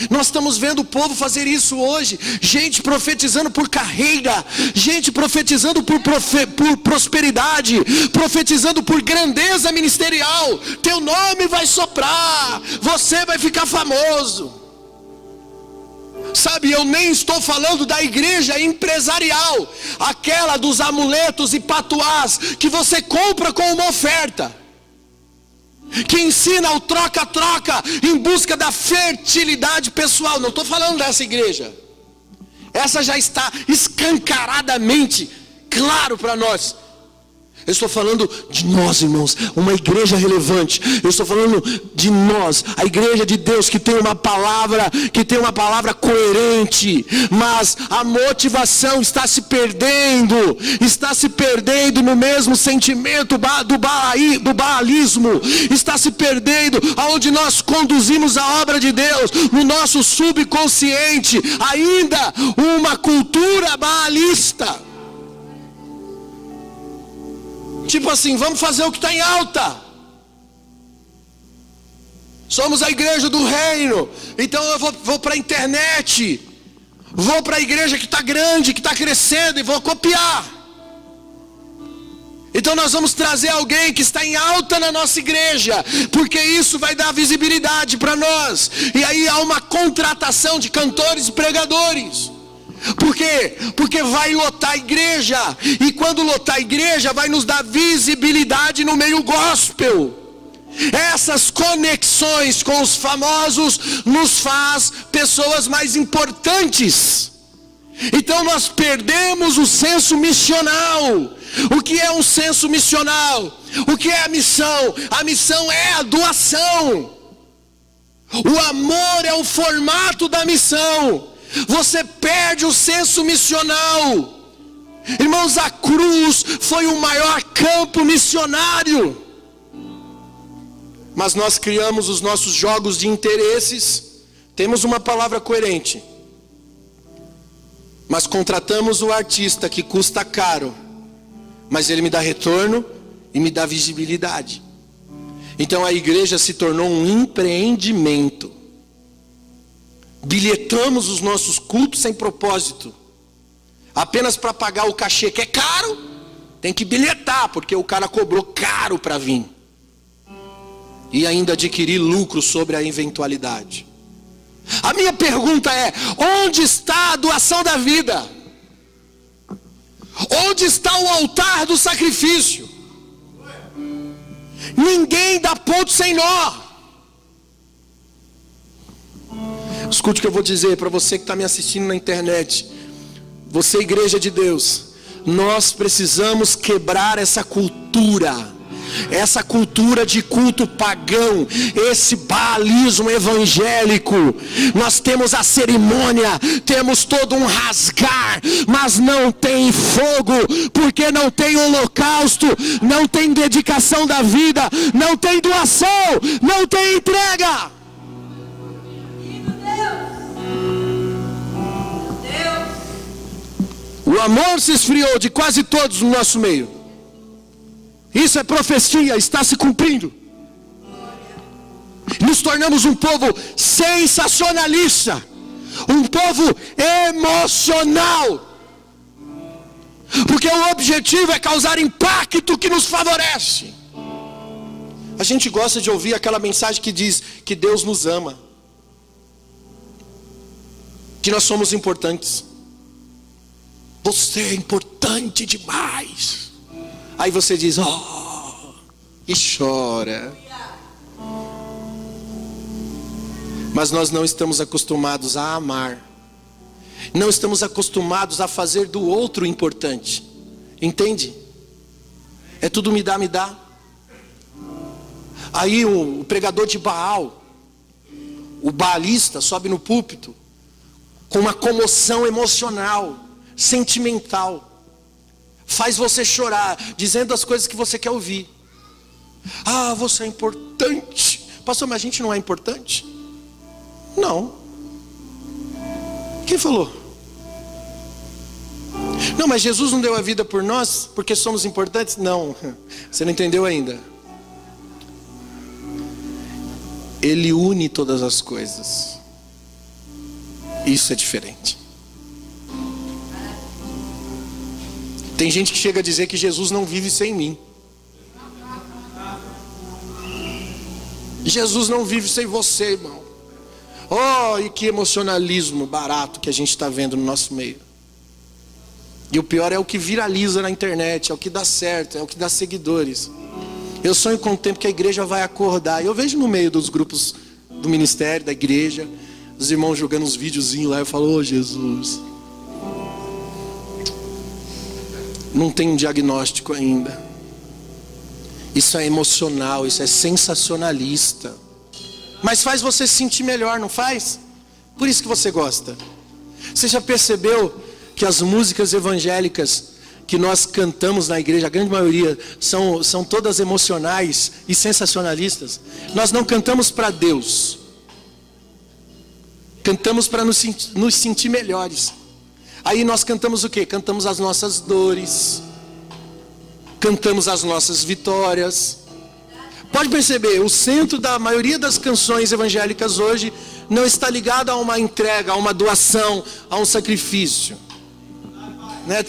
Nós estamos vendo o povo fazer isso hoje. Gente profetizando por carreira, gente profetizando por prosperidade, profetizando por grandeza ministerial. Teu nome vai soprar, você vai ficar famoso. Sabe, eu nem estou falando da igreja empresarial, aquela dos amuletos e patuás que você compra com uma oferta, que ensina o troca-troca em busca da fertilidade pessoal. Não estou falando dessa igreja. Essa já está escancaradamente claro para nós. Eu estou falando de nós, irmãos, uma igreja relevante. Eu estou falando de nós, a igreja de Deus que tem uma palavra coerente, mas a motivação está se perdendo no mesmo sentimento do baalismo, está se perdendo aonde nós conduzimos a obra de Deus, no nosso subconsciente, ainda uma cultura baalista. Tipo assim, vamos fazer o que está em alta. Somos a igreja do reino, então eu vou para a internet, vou para a igreja que está grande, que está crescendo, e vou copiar. Então nós vamos trazer alguém que está em alta na nossa igreja, porque isso vai dar visibilidade para nós. E aí há uma contratação de cantores e pregadores. Por quê? Porque vai lotar a igreja, e quando lotar a igreja vai nos dar visibilidade no meio gospel. Essas conexões com os famosos nos faz pessoas mais importantes. Então nós perdemos o senso missional. O que é um senso missional? O que é a missão? A missão é a doação. O amor é o formato da missão. Você perde o senso missional. Irmãos, a cruz foi o maior campo missionário. Mas nós criamos os nossos jogos de interesses. Temos uma palavra coerente, mas contratamos o artista que custa caro, mas ele me dá retorno e me dá visibilidade. Então a igreja se tornou um empreendimento. Bilhetamos os nossos cultos sem propósito, apenas para pagar o cachê, que é caro. Tem que bilhetar, porque o cara cobrou caro para vir, e ainda adquirir lucro sobre a eventualidade. A minha pergunta é: onde está a doação da vida? Onde está o altar do sacrifício? Ninguém dá ponto sem nó. Escute o que eu vou dizer para você que está me assistindo na internet. Você, igreja de Deus, nós precisamos quebrar essa cultura de culto pagão, esse baalismo evangélico. Nós temos a cerimônia, temos todo um rasgar, mas não tem fogo, porque não tem holocausto, não tem dedicação da vida, não tem doação, não tem entrega. O amor se esfriou de quase todos no nosso meio. Isso é profecia, está se cumprindo. Nos tornamos um povo sensacionalista, um povo emocional, porque o objetivo é causar impacto que nos favorece. A gente gosta de ouvir aquela mensagem que diz que Deus nos ama, que nós somos importantes. Você é importante demais. Aí você diz, oh, e chora. Mas nós não estamos acostumados a amar. Não estamos acostumados a fazer do outro importante. Entende? É tudo me dá, me dá. Aí o pregador de Baal, o baalista, sobe no púlpito com uma comoção emocional, sentimental. Faz você chorar, dizendo as coisas que você quer ouvir. Ah, você é importante. Pastor, mas a gente não é importante? Não. Quem falou? Não, mas Jesus não deu a vida por nós porque somos importantes? Não, você não entendeu ainda. Ele une todas as coisas. Isso é diferente. Tem gente que chega a dizer que Jesus não vive sem mim. Jesus não vive sem você, irmão. Oh, e que emocionalismo barato que a gente está vendo no nosso meio. E o pior é o que viraliza na internet, é o que dá certo, é o que dá seguidores. Eu sonho com o tempo que a igreja vai acordar. Eu vejo no meio dos grupos do ministério, da igreja, os irmãos jogando uns videozinhos lá. Eu falo, oh Jesus, não tem um diagnóstico ainda. Isso é emocional, isso é sensacionalista. Mas faz você se sentir melhor, não faz? Por isso que você gosta. Você já percebeu que as músicas evangélicas que nós cantamos na igreja, a grande maioria, são todas emocionais e sensacionalistas? Nós não cantamos para Deus. Cantamos para nos sentir melhores. Aí nós cantamos o quê? Cantamos as nossas dores, cantamos as nossas vitórias. Pode perceber, o centro da maioria das canções evangélicas hoje não está ligado a uma entrega, a uma doação, a um sacrifício. Né?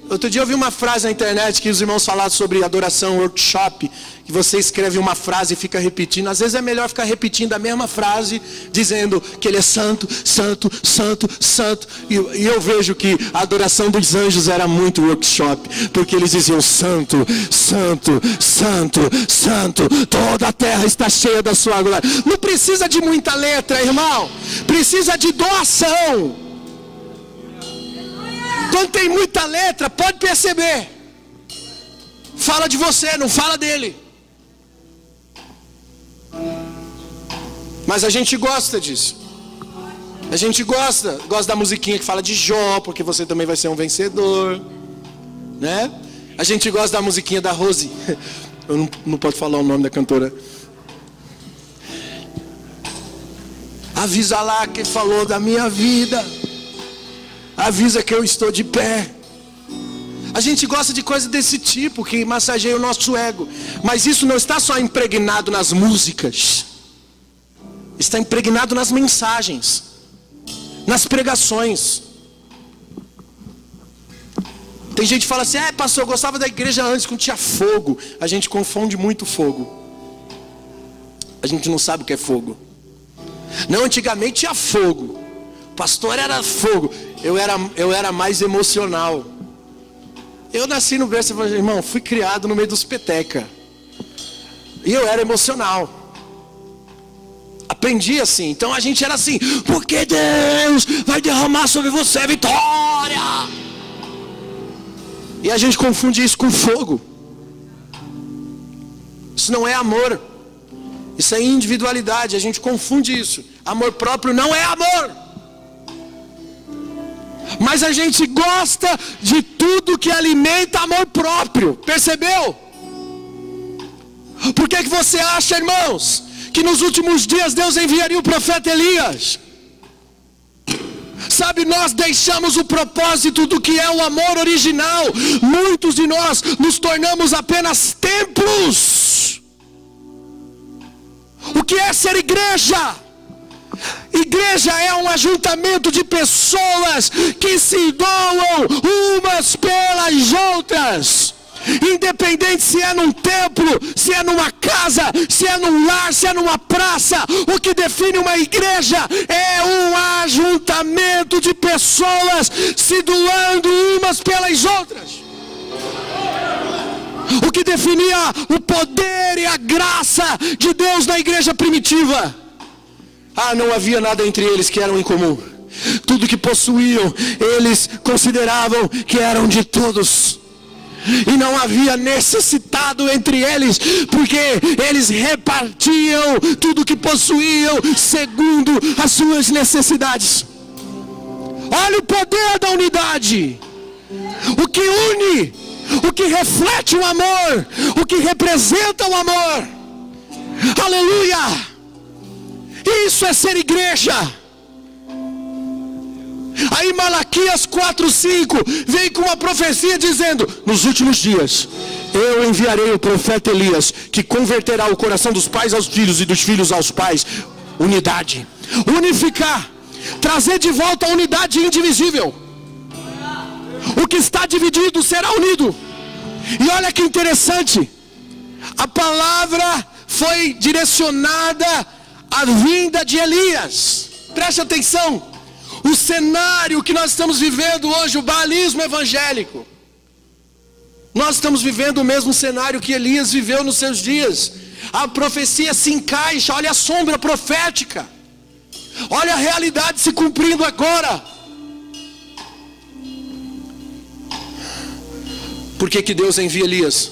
Outro dia eu vi uma frase na internet que os irmãos falaram sobre adoração workshop, que você escreve uma frase e fica repetindo. Às vezes é melhor ficar repetindo a mesma frase, dizendo que ele é santo, santo, santo, santo. E eu vejo que a adoração dos anjos era muito workshop, porque eles diziam santo, santo, santo, santo, toda a terra está cheia da sua glória. Não precisa de muita letra, irmão, precisa de doação. Quando tem muita letra, pode perceber, fala de você, não fala dele. Mas a gente gosta disso. A gente gosta da musiquinha que fala de Jó, porque você também vai ser um vencedor, né? A gente gosta da musiquinha da Rose. Eu não posso falar o nome da cantora. Avisa lá que falou da minha vida. Avisa que eu estou de pé. A gente gosta de coisas desse tipo, que massageia o nosso ego. Mas isso não está só impregnado nas músicas. Está impregnado nas mensagens, nas pregações. Tem gente que fala assim: pastor, eu gostava da igreja antes, quando tinha fogo. A gente confunde muito fogo. A gente não sabe o que é fogo. Não, antigamente tinha fogo. O pastor era fogo. Eu era mais emocional. Eu nasci no berço e falei: irmão, fui criado no meio dos peteca. E eu era emocional. Aprendi assim. Então a gente era assim: porque Deus vai derramar sobre você vitória. E a gente confunde isso com fogo. Isso não é amor. Isso é individualidade. A gente confunde isso. Amor próprio não é amor. Mas a gente gosta de tudo que alimenta amor próprio. Percebeu? Por que você acha, irmãos, que nos últimos dias Deus enviaria o profeta Elias? Sabe, nós deixamos o propósito do que é o amor original. Muitos de nós nos tornamos apenas templos. O que é ser igreja? Igreja é um ajuntamento de pessoas que se doam umas pelas outras. Independente se é num templo, se é numa casa, se é num lar, se é numa praça. O que define uma igreja é um ajuntamento de pessoas se doando umas pelas outras. O que definia o poder e a graça de Deus na igreja primitiva: não havia nada entre eles que eram em comum. Tudo que possuíam, eles consideravam que eram de todos. E não havia necessitado entre eles, porque eles repartiam tudo que possuíam segundo as suas necessidades. Olha o poder da unidade. O que une, o que reflete o amor, o que representa o amor. Aleluia! Isso é ser igreja. Aí Malaquias 4:5 vem com uma profecia dizendo: nos últimos dias eu enviarei o profeta Elias, que converterá o coração dos pais aos filhos e dos filhos aos pais. Unidade, unificar, trazer de volta a unidade indivisível. O que está dividido será unido. E olha que interessante, a palavra foi direcionada à vinda de Elias. Preste atenção. O cenário que nós estamos vivendo hoje, o baalismo evangélico, nós estamos vivendo o mesmo cenário que Elias viveu nos seus dias. A profecia se encaixa. Olha a sombra profética, olha a realidade se cumprindo agora. Por que Deus envia Elias?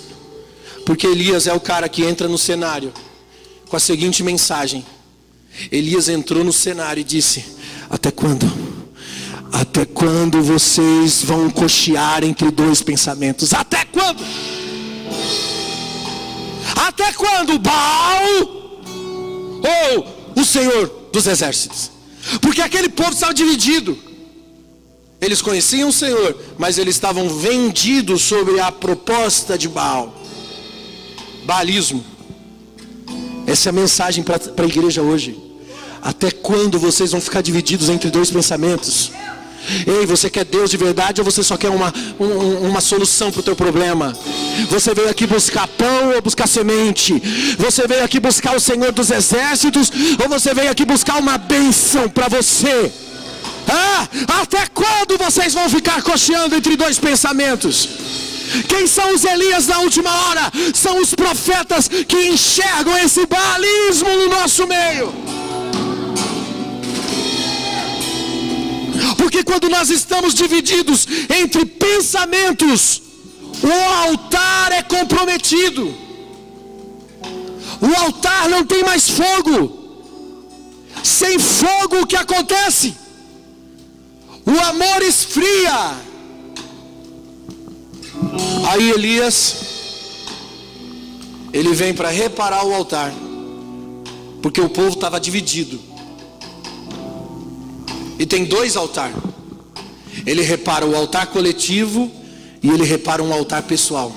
Porque Elias é o cara que entra no cenário com a seguinte mensagem. Elias entrou no cenário e disse: até quando? Até quando vocês vão cochear entre dois pensamentos? Até quando? Até quando, Baal ou o Senhor dos exércitos? Porque aquele povo estava dividido. Eles conheciam o Senhor, mas eles estavam vendidos sobre a proposta de Baal. Baalismo. Essa é a mensagem para a igreja hoje. Até quando vocês vão ficar divididos entre dois pensamentos? Ei, você quer Deus de verdade ou você só quer uma solução para o teu problema? Você veio aqui buscar pão ou buscar semente? Você veio aqui buscar o Senhor dos Exércitos ou você veio aqui buscar uma bênção para você? Até quando vocês vão ficar cocheando entre dois pensamentos? Quem são os Elias da última hora? São os profetas que enxergam esse baalismo no nosso meio. Porque quando nós estamos divididos entre pensamentos, o altar é comprometido. O altar não tem mais fogo. Sem fogo, o que acontece? O amor esfria. Aí Elias, ele vem para reparar o altar, porque o povo estava dividido. E tem dois altares. Ele repara o altar coletivo e ele repara um altar pessoal.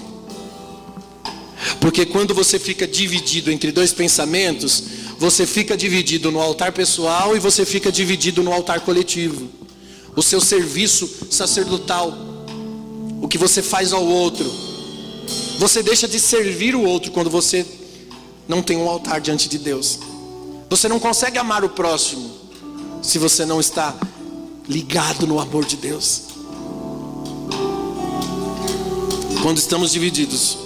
Porque quando você fica dividido entre dois pensamentos, você fica dividido no altar pessoal e você fica dividido no altar coletivo. O seu serviço sacerdotal, o que você faz ao outro. Você deixa de servir o outro quando você não tem um altar diante de Deus. Você não consegue amar o próximo se você não está ligado no amor de Deus. Quando estamos divididos,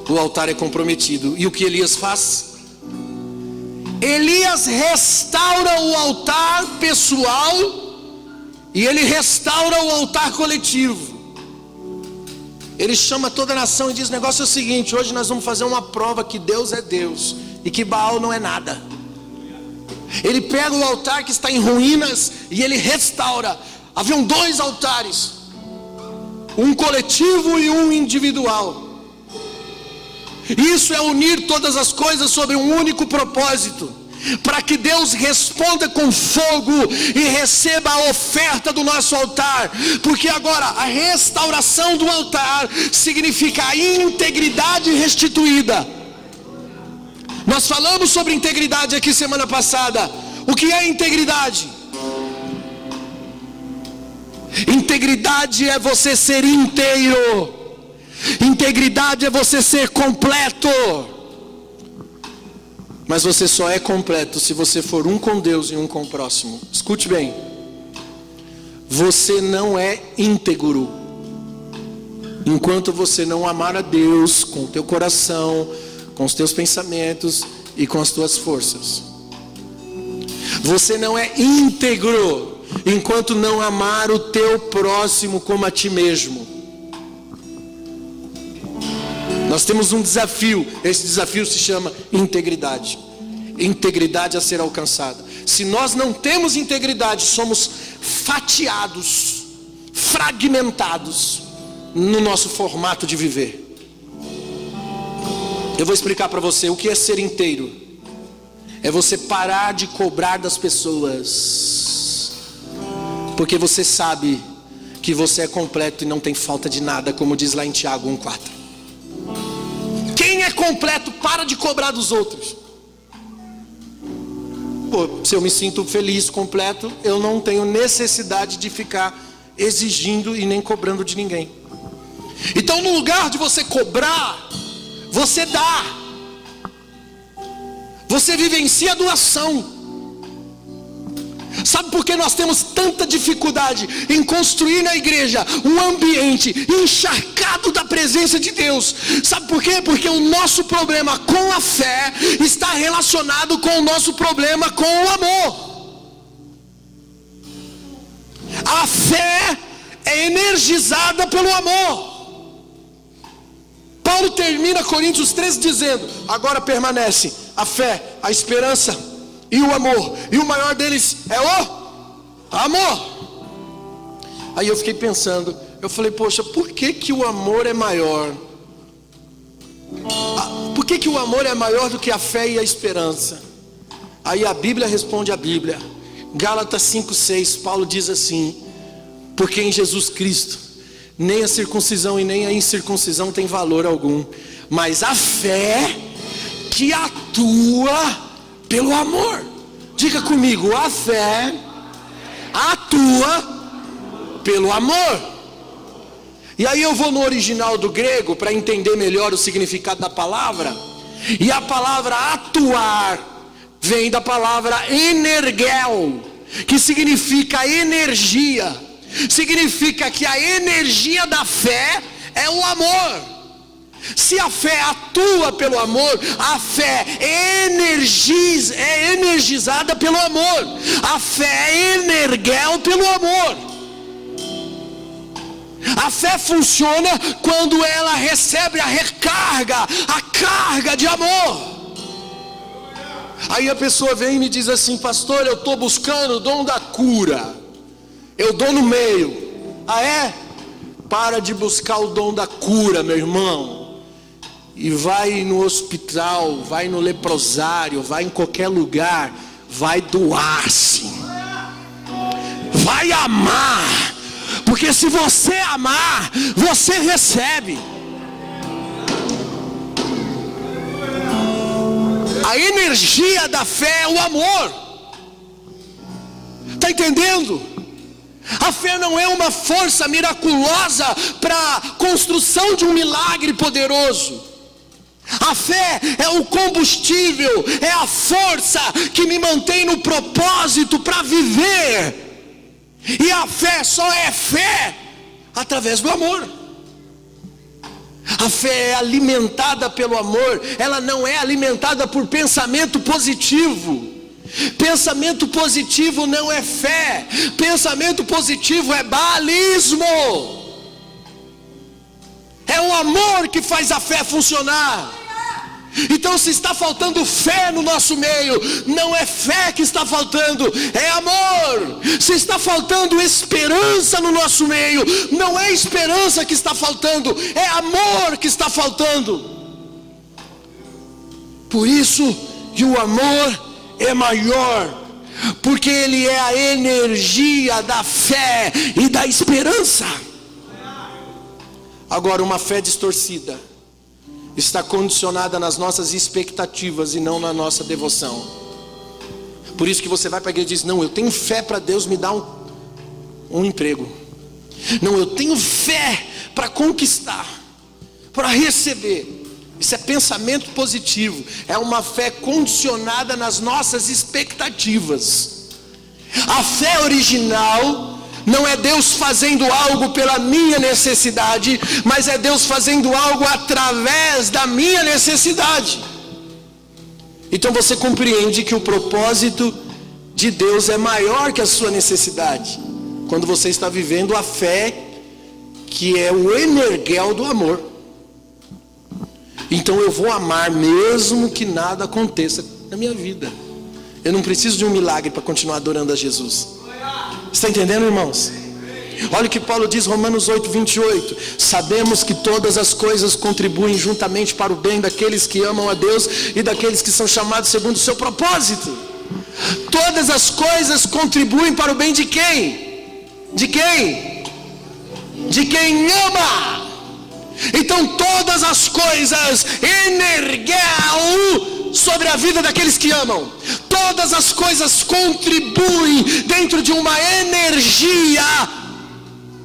o altar é comprometido. E o que Elias faz? Elias restaura o altar pessoal e ele restaura o altar coletivo. Ele chama toda a nação e diz: o negócio é o seguinte, hoje nós vamos fazer uma prova que Deus é Deus e que Baal não é nada. Ele pega o altar que está em ruínas e ele restaura. Haviam dois altares, um coletivo e um individual. Isso é unir todas as coisas sobre um único propósito, para que Deus responda com fogo e receba a oferta do nosso altar. Porque agora a restauração do altar significa a integridade restituída. Nós falamos sobre integridade aqui semana passada. O que é integridade? Integridade é você ser inteiro. Integridade é você ser completo. Mas você só é completo se você for um com Deus e um com o próximo. Escute bem. Você não é íntegro enquanto você não amar a Deus com o teu coração, com os teus pensamentos e com as tuas forças. Você não é íntegro enquanto não amar o teu próximo como a ti mesmo. Nós temos um desafio. Esse desafio se chama integridade. Integridade a ser alcançada. Se nós não temos integridade, somos fatiados, fragmentados no nosso formato de viver. Eu vou explicar para você o que é ser inteiro. É você parar de cobrar das pessoas, porque você sabe que você é completo e não tem falta de nada, como diz lá em Tiago 1,4. Quem é completo para de cobrar dos outros. Se eu me sinto feliz, completo, eu não tenho necessidade de ficar exigindo e nem cobrando de ninguém. Então, no lugar de você cobrar, você dá. Você vivencia a doação. Sabe por que nós temos tanta dificuldade em construir na igreja um ambiente encharcado da presença de Deus? Sabe por quê? Porque o nosso problema com a fé está relacionado com o nosso problema com o amor. A fé é energizada pelo amor. Paulo termina Coríntios 13 dizendo: agora permanece a fé, a esperança e o amor, e o maior deles é o amor. Aí eu fiquei pensando, eu falei: poxa, por que que o amor é maior? Por que que o amor é maior do que a fé e a esperança? Aí a Bíblia responde a Bíblia. Gálatas 5,6, Paulo diz assim: porque em Jesus Cristo nem a circuncisão e nem a incircuncisão tem valor algum, mas a fé que atua pelo amor. Diga comigo: a fé atua pelo amor. E aí eu vou no original do grego para entender melhor o significado da palavra. E a palavra atuar vem da palavra energel, que significa energia. Significa que a energia da fé é o amor. Se a fé atua pelo amor, a fé é energizada pelo amor. A fé é energel pelo amor. A fé funciona quando ela recebe a recarga, a carga de amor. Aí a pessoa vem e me diz assim: pastor, eu estou buscando o dom da cura, eu dou no meio. Ah, é? Para de buscar o dom da cura, meu irmão, e vai no hospital, vai no leprosário, vai em qualquer lugar, vai doar-se, vai amar, porque se você amar, você recebe. A energia da fé é o amor. Está entendendo? A fé não é uma força miraculosa para a construção de um milagre poderoso. A fé é o combustível, é a força que me mantém no propósito para viver. E a fé só é fé através do amor. A fé é alimentada pelo amor, ela não é alimentada por pensamento positivo. Pensamento positivo não é fé, pensamento positivo é baalismo. É o amor que faz a fé funcionar. Então, se está faltando fé no nosso meio, não é fé que está faltando, é amor. Se está faltando esperança no nosso meio, não é esperança que está faltando, é amor que está faltando. Por isso que o amor é maior, porque ele é a energia da fé e da esperança. Agora, uma fé distorcida está condicionada nas nossas expectativas e não na nossa devoção. Por isso que você vai para a igreja e diz: não, eu tenho fé para Deus me dar um emprego. Não, eu tenho fé para conquistar, para receber. Isso é pensamento positivo. É uma fé condicionada nas nossas expectativas. A fé original não é Deus fazendo algo pela minha necessidade, mas é Deus fazendo algo através da minha necessidade. Então você compreende que o propósito de Deus é maior que a sua necessidade, quando você está vivendo a fé que é o energel do amor. Então eu vou amar mesmo que nada aconteça na minha vida. Eu não preciso de um milagre para continuar adorando a Jesus. Está entendendo, irmãos? Olha o que Paulo diz, Romanos 8:28. Sabemos que todas as coisas contribuem juntamente para o bem daqueles que amam a Deus e daqueles que são chamados segundo o seu propósito. Todas as coisas contribuem para o bem de quem? De quem? De quem ama. Então todas as coisas energel sobre a vida daqueles que amam. Todas as coisas contribuem dentro de uma energia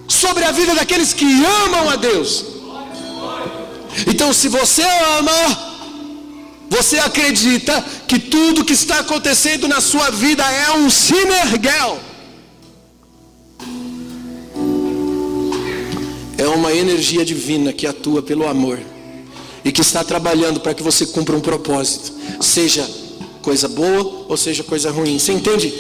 sobre a vida daqueles que amam a Deus. Então, se você ama, você acredita que tudo que está acontecendo na sua vida é um sinergel. É uma energia divina que atua pelo amor e que está trabalhando para que você cumpra um propósito, seja coisa boa ou seja coisa ruim. Você entende?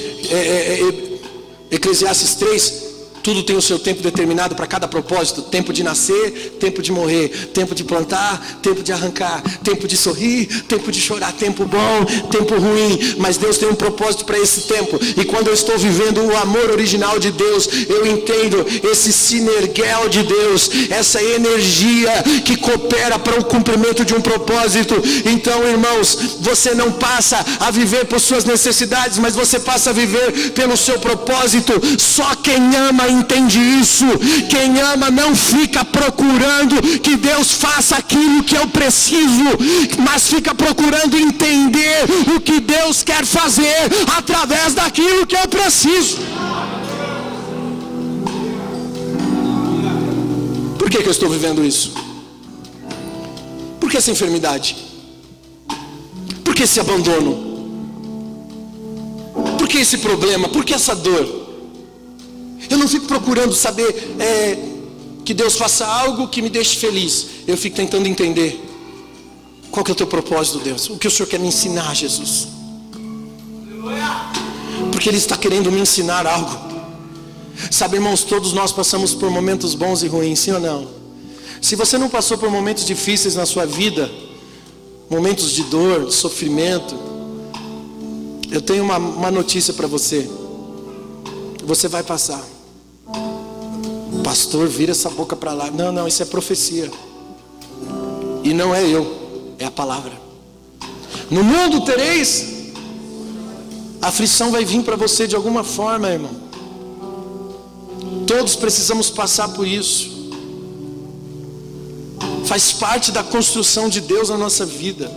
Eclesiastes 3, tudo tem o seu tempo determinado para cada propósito. Tempo de nascer, tempo de morrer, tempo de plantar, tempo de arrancar, tempo de sorrir, tempo de chorar, tempo bom, tempo ruim. Mas Deus tem um propósito para esse tempo. E quando eu estou vivendo o amor original de Deus, eu entendo esse sinergel de Deus, essa energia que coopera para o cumprimento de um propósito. Então, irmãos, você não passa a viver por suas necessidades, mas você passa a viver pelo seu propósito. Só quem ama entende isso. Quem ama não fica procurando que Deus faça aquilo que eu preciso, mas fica procurando entender o que Deus quer fazer através daquilo que eu preciso. Por que eu estou vivendo isso? Por que essa enfermidade? Por que esse abandono? Por que esse problema? Por que essa dor? Eu não fico procurando saber que Deus faça algo que me deixe feliz. Eu fico tentando entender qual que é o teu propósito, Deus. O que o Senhor quer me ensinar, Jesus? Porque Ele está querendo me ensinar algo. Sabe, irmãos, todos nós passamos por momentos bons e ruins, sim ou não? Se você não passou por momentos difíceis na sua vida, momentos de dor, de sofrimento, eu tenho uma notícia para você. Você vai passar. Pastor, vira essa boca para lá. Não, isso é profecia. E não é eu, é a palavra. No mundo tereis, a aflição vai vir para você de alguma forma, irmão. Todos precisamos passar por isso. Faz parte da construção de Deus na nossa vida.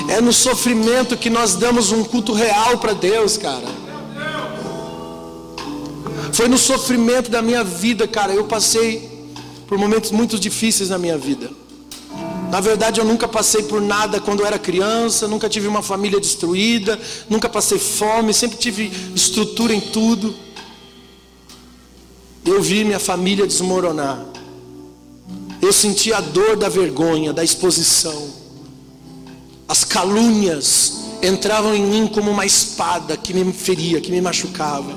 É no sofrimento que nós damos um culto real para Deus, cara. Foi no sofrimento da minha vida, cara. Eu passei por momentos muito difíceis na minha vida. Na verdade, eu nunca passei por nada quando eu era criança. Nunca tive uma família destruída. Nunca passei fome. Sempre tive estrutura em tudo. Eu vi minha família desmoronar. Eu senti a dor da vergonha, da exposição. As calúnias entravam em mim como uma espada que me feria, que me machucava.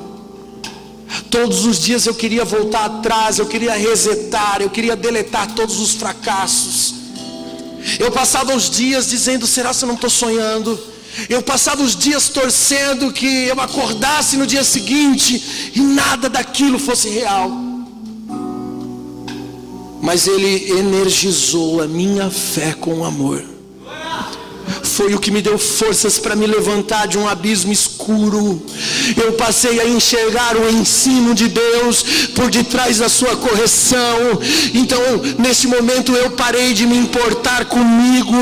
Todos os dias eu queria voltar atrás, eu queria resetar, eu queria deletar todos os fracassos. Eu passava os dias dizendo, será que eu não estou sonhando? Eu passava os dias torcendo que eu acordasse no dia seguinte e nada daquilo fosse real. Mas Ele energizou a minha fé com amor. Foi o que me deu forças para me levantar de um abismo escuro. Eu passei a enxergar o ensino de Deus por detrás da sua correção. Então, nesse momento eu parei de me importar comigo.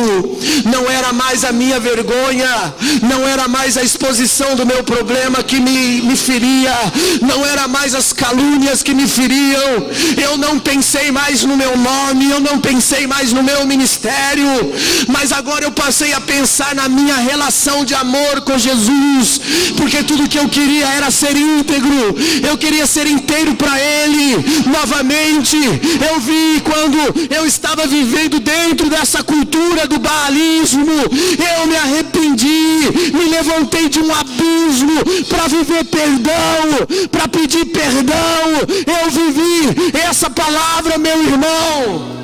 Não era mais a minha vergonha, não era mais a exposição do meu problema que me feria, não era mais as calúnias que me feriam. Eu não pensei mais no meu nome, eu não pensei mais no meu ministério, mas agora eu passei a pensar na minha relação de amor com Jesus, porque tudo que eu queria era ser íntegro, eu queria ser inteiro para Ele. Novamente eu vi quando eu estava vivendo dentro dessa cultura do baalismo, eu me arrependi, me levantei de um abismo para viver perdão, para pedir perdão. Eu vivi essa palavra, meu irmão.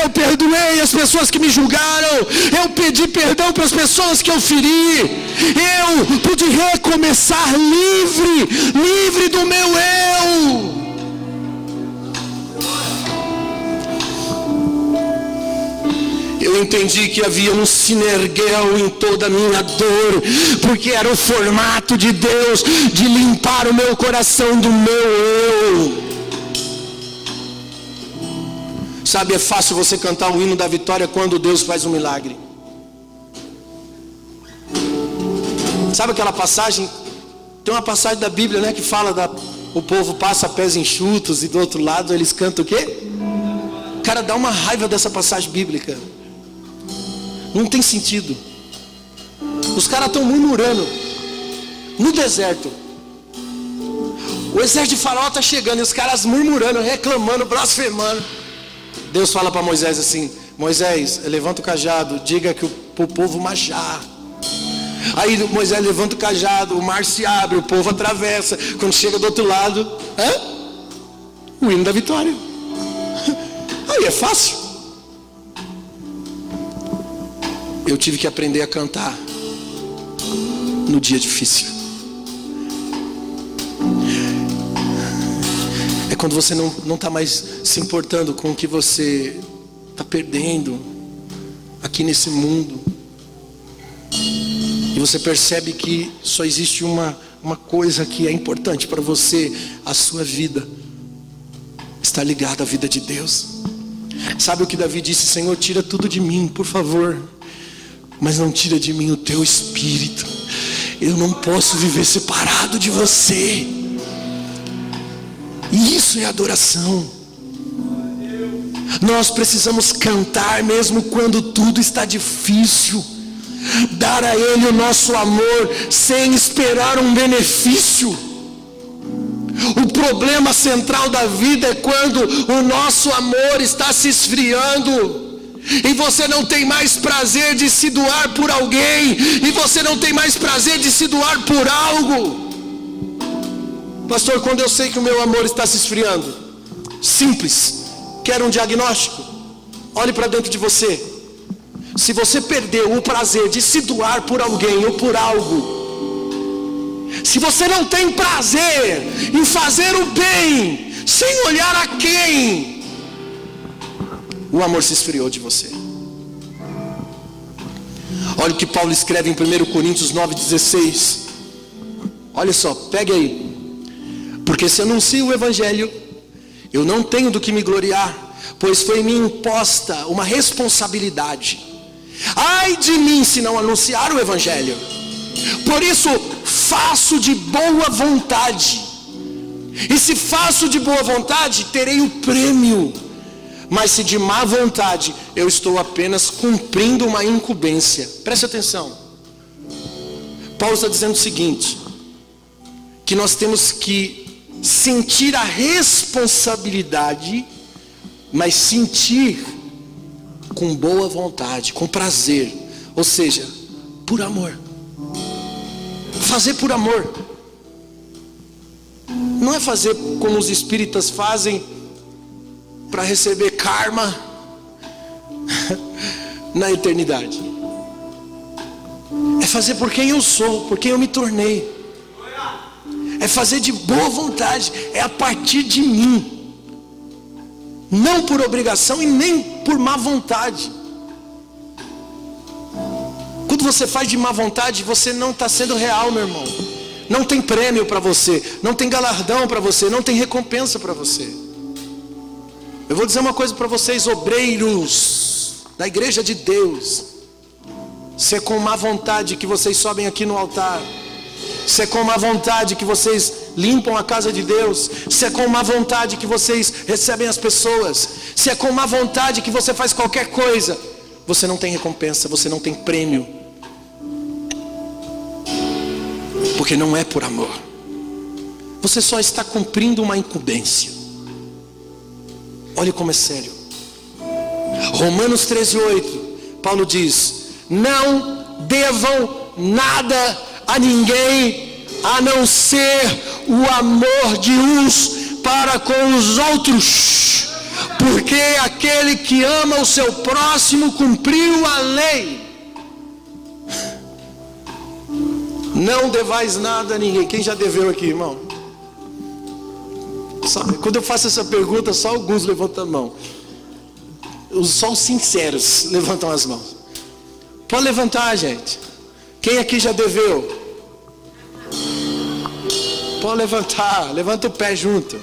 Eu perdoei as pessoas que me julgaram. Eu pedi perdão para as pessoas que eu feri. Eu pude recomeçar livre do meu eu. Eu entendi que havia um sinerguel em toda a minha dor, porque era o formato de Deus de limpar o meu coração do meu eu. Sabe, é fácil você cantar o hino da vitória quando Deus faz um milagre. Sabe aquela passagem? Tem uma passagem da Bíblia, né, que fala o povo passa a pés enxutos e do outro lado eles cantam o quê? Cara, dá uma raiva dessa passagem bíblica. Não tem sentido. Os caras estão murmurando no deserto. O exército de Faraó está chegando e os caras murmurando, reclamando, blasfemando. Deus fala para Moisés assim: Moisés, levanta o cajado, diga que o povo marchar. Aí Moisés levanta o cajado, o mar se abre, o povo atravessa. Quando chega do outro lado, o hino da vitória. Aí é fácil. Eu tive que aprender a cantar no dia difícil. É quando você não está mais se importando com o que você está perdendo aqui nesse mundo. E você percebe que só existe uma coisa que é importante para você. A sua vida está ligada à vida de Deus. Sabe o que Davi disse? Senhor, tira tudo de mim, por favor, mas não tira de mim o teu espírito. Eu não posso viver separado de você. E isso é adoração. Nós precisamos cantar mesmo quando tudo está difícil. Dar a Ele o nosso amor sem esperar um benefício. O problema central da vida é quando o nosso amor está se esfriando. E você não tem mais prazer de se doar por alguém. E você não tem mais prazer de se doar por algo. Pastor, quando eu sei que o meu amor está se esfriando? Simples. Quer um diagnóstico? Olhe para dentro de você. Se você perdeu o prazer de se doar por alguém ou por algo, se você não tem prazer em fazer o bem, sem olhar a quem, o amor se esfriou de você. Olha o que Paulo escreve em 1 Coríntios 9,16. Olha só, pegue aí. Porque se anuncio o Evangelho, eu não tenho do que me gloriar, pois foi-me imposta uma responsabilidade. Ai de mim se não anunciar o Evangelho. Por isso faço de boa vontade. E se faço de boa vontade, terei o prêmio. Mas se de má vontade, eu estou apenas cumprindo uma incumbência. Preste atenção. Paulo está dizendo o seguinte: que nós temos que sentir a responsabilidade, mas sentir com boa vontade, com prazer, ou seja, por amor. Fazer por amor. Não é fazer como os espíritas fazem para receber karma na eternidade. É fazer por quem eu sou, por quem eu me tornei. É fazer de boa vontade, é a partir de mim, não por obrigação e nem por má vontade. Quando você faz de má vontade, você não está sendo real, meu irmão. Não tem prêmio para você, não tem galardão para você, não tem recompensa para você. Eu vou dizer uma coisa para vocês, obreiros da igreja de Deus: se é com má vontade que vocês sobem aqui no altar, se é com má vontade que vocês limpam a casa de Deus, se é com má vontade que vocês recebem as pessoas, se é com má vontade que você faz qualquer coisa, você não tem recompensa, você não tem prêmio, porque não é por amor. Você só está cumprindo uma incumbência. Olha como é sério. Romanos 13:8, Paulo diz: não devam nada a ninguém, a não ser o amor de uns para com os outros, porque aquele que ama o seu próximo cumpriu a lei. Não devais nada a ninguém. Quem já deveu aqui, irmão? Quando eu faço essa pergunta, só alguns levantam a mão. Só os sinceros levantam as mãos. Pode levantar, gente. Quem aqui já deveu? Pode levantar, levanta o pé junto.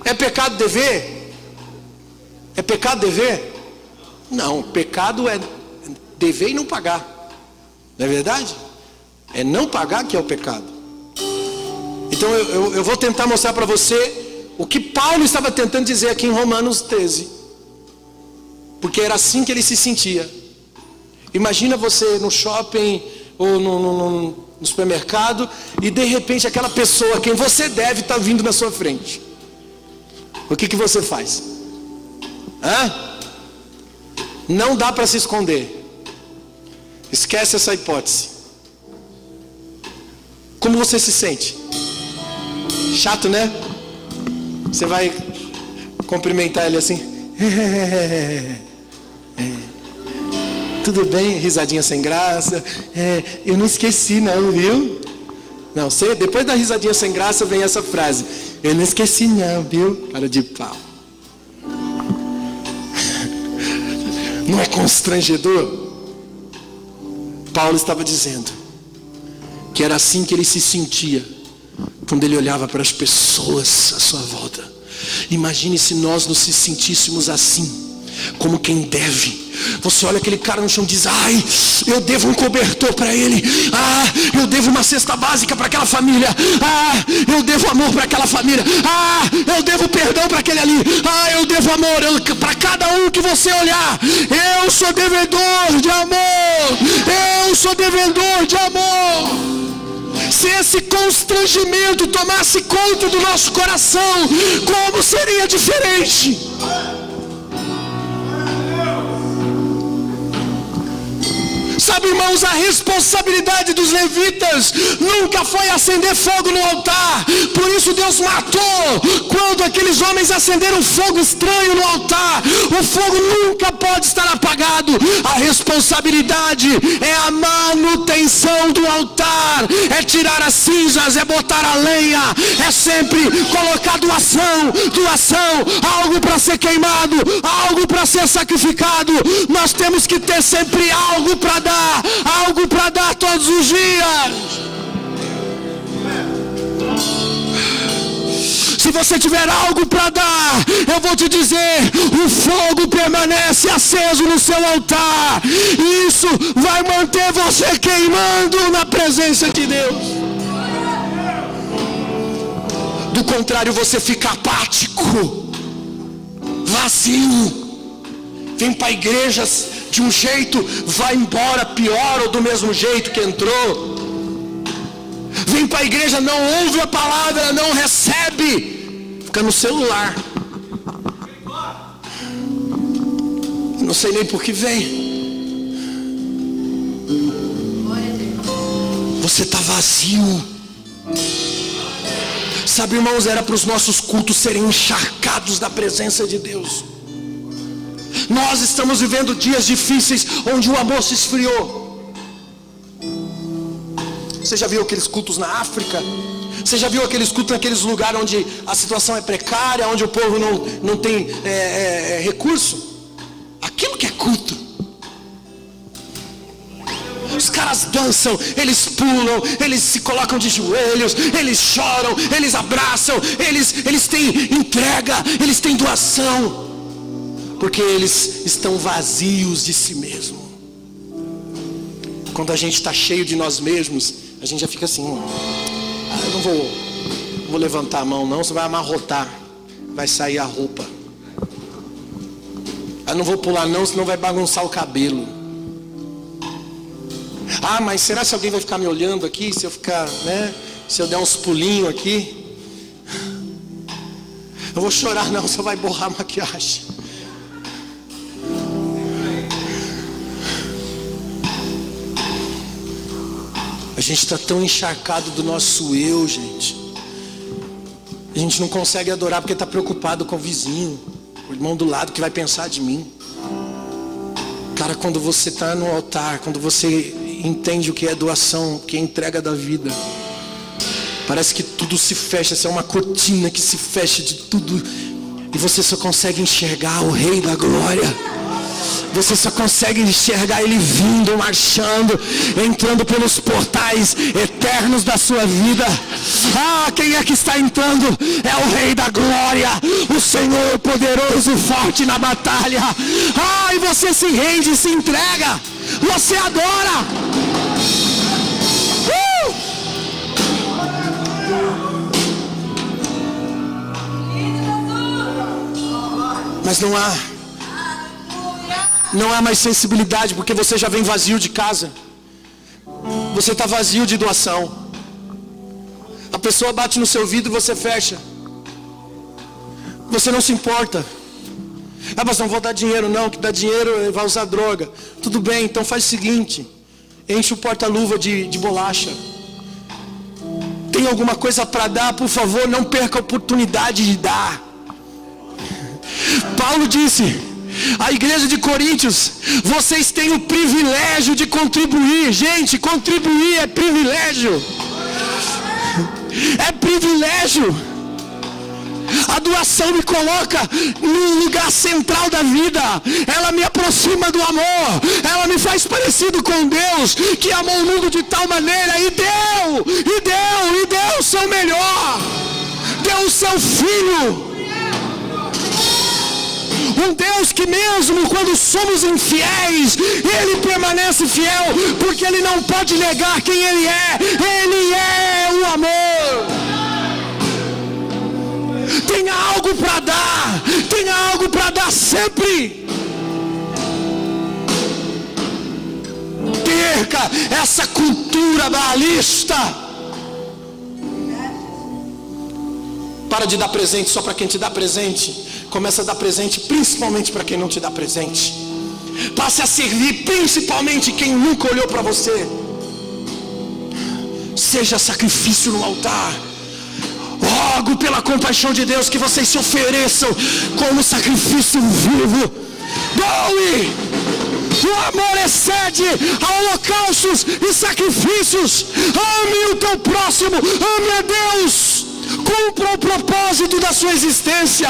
É pecado dever? É pecado dever? Não, pecado é dever e não pagar. Não é verdade? É não pagar que é o pecado. Então eu vou tentar mostrar para você o que Paulo estava tentando dizer aqui em Romanos 13. Porque era assim que ele se sentia. Imagina você no shopping ou no supermercado, e de repente aquela pessoa a quem você deve está vindo na sua frente. O que você faz? Não dá para se esconder. Esquece essa hipótese. Como você se sente? Chato, né? Você vai cumprimentar ele assim. Tudo bem? Risadinha sem graça. Eu não esqueci não, viu? Não, depois da risadinha sem graça vem essa frase: eu não esqueci não, viu? Cara de pau. Não é constrangedor? Paulo estava dizendo que era assim que ele se sentia quando ele olhava para as pessoas à sua volta. Imagine se nós nos sentíssemos assim como quem deve. Você olha aquele cara no chão e diz: ai, eu devo um cobertor para ele. Ah, eu devo uma cesta básica para aquela família. Ah, eu devo amor para aquela família. Ah, eu devo perdão para aquele ali. Ah, eu devo amor para cada um que você olhar. Eu sou devedor de amor. Eu sou devedor de amor. Se esse constrangimento tomasse conta do nosso coração, como seria diferente? Sabe, irmãos, a responsabilidade dos levitas nunca foi acender fogo no altar. Por isso Deus matou quando aqueles homens acenderam fogo estranho no altar. O fogo nunca pode estar apagado. A responsabilidade é a manutenção do altar, é tirar as cinzas, é botar a lenha, é sempre colocar doação, algo para ser queimado, algo para ser sacrificado. Nós temos que ter sempre algo para dar. Algo para dar todos os dias. Se você tiver algo para dar, eu vou te dizer, o fogo permanece aceso no seu altar. E isso vai manter você queimando na presença de Deus. Do contrário, você fica apático, vazio. Vem para igrejas de um jeito, vai embora pior ou do mesmo jeito que entrou. Vem para a igreja, não ouve a palavra, não recebe, fica no celular. Não sei nem por que vem. Você está vazio. Sabe, irmãos, era para os nossos cultos serem encharcados da presença de Deus. Nós estamos vivendo dias difíceis onde o amor se esfriou. Você já viu aqueles cultos na África? Você já viu aqueles cultos naqueles lugares onde a situação é precária, onde o povo não tem recurso? Aquilo que é culto. Os caras dançam, eles pulam, eles se colocam de joelhos, eles choram, eles abraçam, eles têm entrega, eles têm doação. Porque eles estão vazios de si mesmo. Quando a gente está cheio de nós mesmos, a gente já fica assim: eu não vou levantar a mão não, você vai amarrotar, vai sair a roupa. Eu não vou pular não, senão vai bagunçar o cabelo. Ah, mas será que alguém vai ficar me olhando aqui, se eu ficar, se eu der uns pulinhos aqui? Eu vou chorar não, você vai borrar a maquiagem. A gente está tão encharcado do nosso eu, gente. A gente não consegue adorar porque está preocupado com o vizinho, o irmão do lado que vai pensar de mim. Cara, quando você está no altar, quando você entende o que é doação, o que é entrega da vida, parece que tudo se fecha, é uma cortina que se fecha de tudo. E você só consegue enxergar o Rei da Glória. Você só consegue enxergar Ele vindo, marchando, entrando pelos portais eternos da sua vida. Ah, quem é que está entrando? É o Rei da Glória, o Senhor poderoso, forte na batalha. Ah, e você se rende, se entrega, você adora. Mas não há mais sensibilidade, porque você já vem vazio de casa. Você está vazio de doação. A pessoa bate no seu vidro e você fecha. Você não se importa. Ah, mas não vou dar dinheiro não, que dá dinheiro vai usar droga. Tudo bem, então faz o seguinte: enche o porta-luva de bolacha. Tem alguma coisa para dar, por favor, não perca a oportunidade de dar. Paulo disse à igreja de Coríntios: vocês têm o privilégio de contribuir. Gente, contribuir é privilégio. É privilégio. A doação me coloca no lugar central da vida. Ela me aproxima do amor. Ela me faz parecido com Deus, que amou o mundo de tal maneira e deu o seu melhor. Deu o seu filho. Um Deus que mesmo quando somos infiéis, Ele permanece fiel, porque Ele não pode negar quem Ele é. Ele é o amor. Tenha algo para dar, tenha algo para dar sempre. Perca essa cultura baalista. Para de dar presente só para quem te dá presente. Começa a dar presente principalmente para quem não te dá presente. Passe a servir principalmente quem nunca olhou para você. Seja sacrifício no altar. Rogo pela compaixão de Deus que vocês se ofereçam como sacrifício vivo. Doe! O amor excede a holocaustos e sacrifícios. Ame o teu próximo, ame a Deus. Cumpra o propósito da sua existência.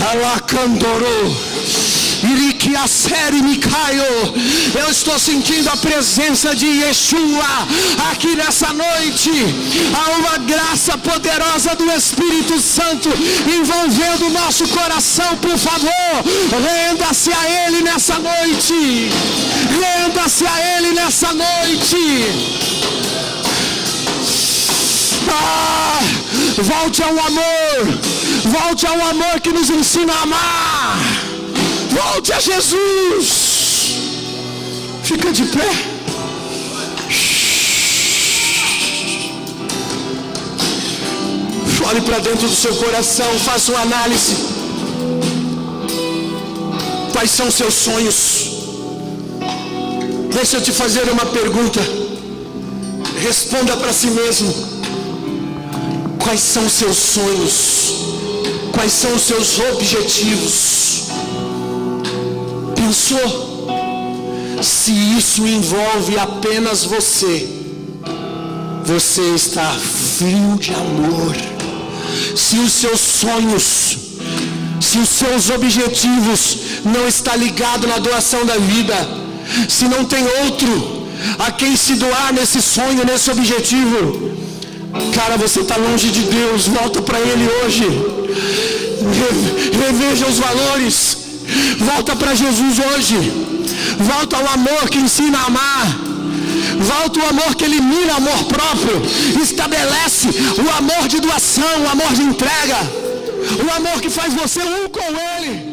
Alacandorou. Eu estou sentindo a presença de Yeshua aqui nessa noite. Há uma graça poderosa do Espírito Santo envolvendo o nosso coração. Por favor, renda-se a Ele nessa noite. Renda-se a Ele nessa noite. Volte ao amor. Volte ao amor que nos ensina a amar. Volte a Jesus. Fica de pé. Olhe para dentro do seu coração. Faça uma análise. Quais são seus sonhos? Deixa eu te fazer uma pergunta. Responda para si mesmo. Quais são seus sonhos? Quais são os seus objetivos? Pensou? Se isso envolve apenas você, você está frio de amor. Se os seus sonhos, se os seus objetivos não está ligado na doação da vida, se não tem outro a quem se doar nesse sonho, nesse objetivo, cara, você está longe de Deus. Volta para Ele hoje. Reveja os valores. Volta para Jesus hoje. Volta ao amor que ensina a amar. Volta ao amor que elimina o amor próprio. Estabelece o amor de doação, o amor de entrega, o amor que faz você um com Ele.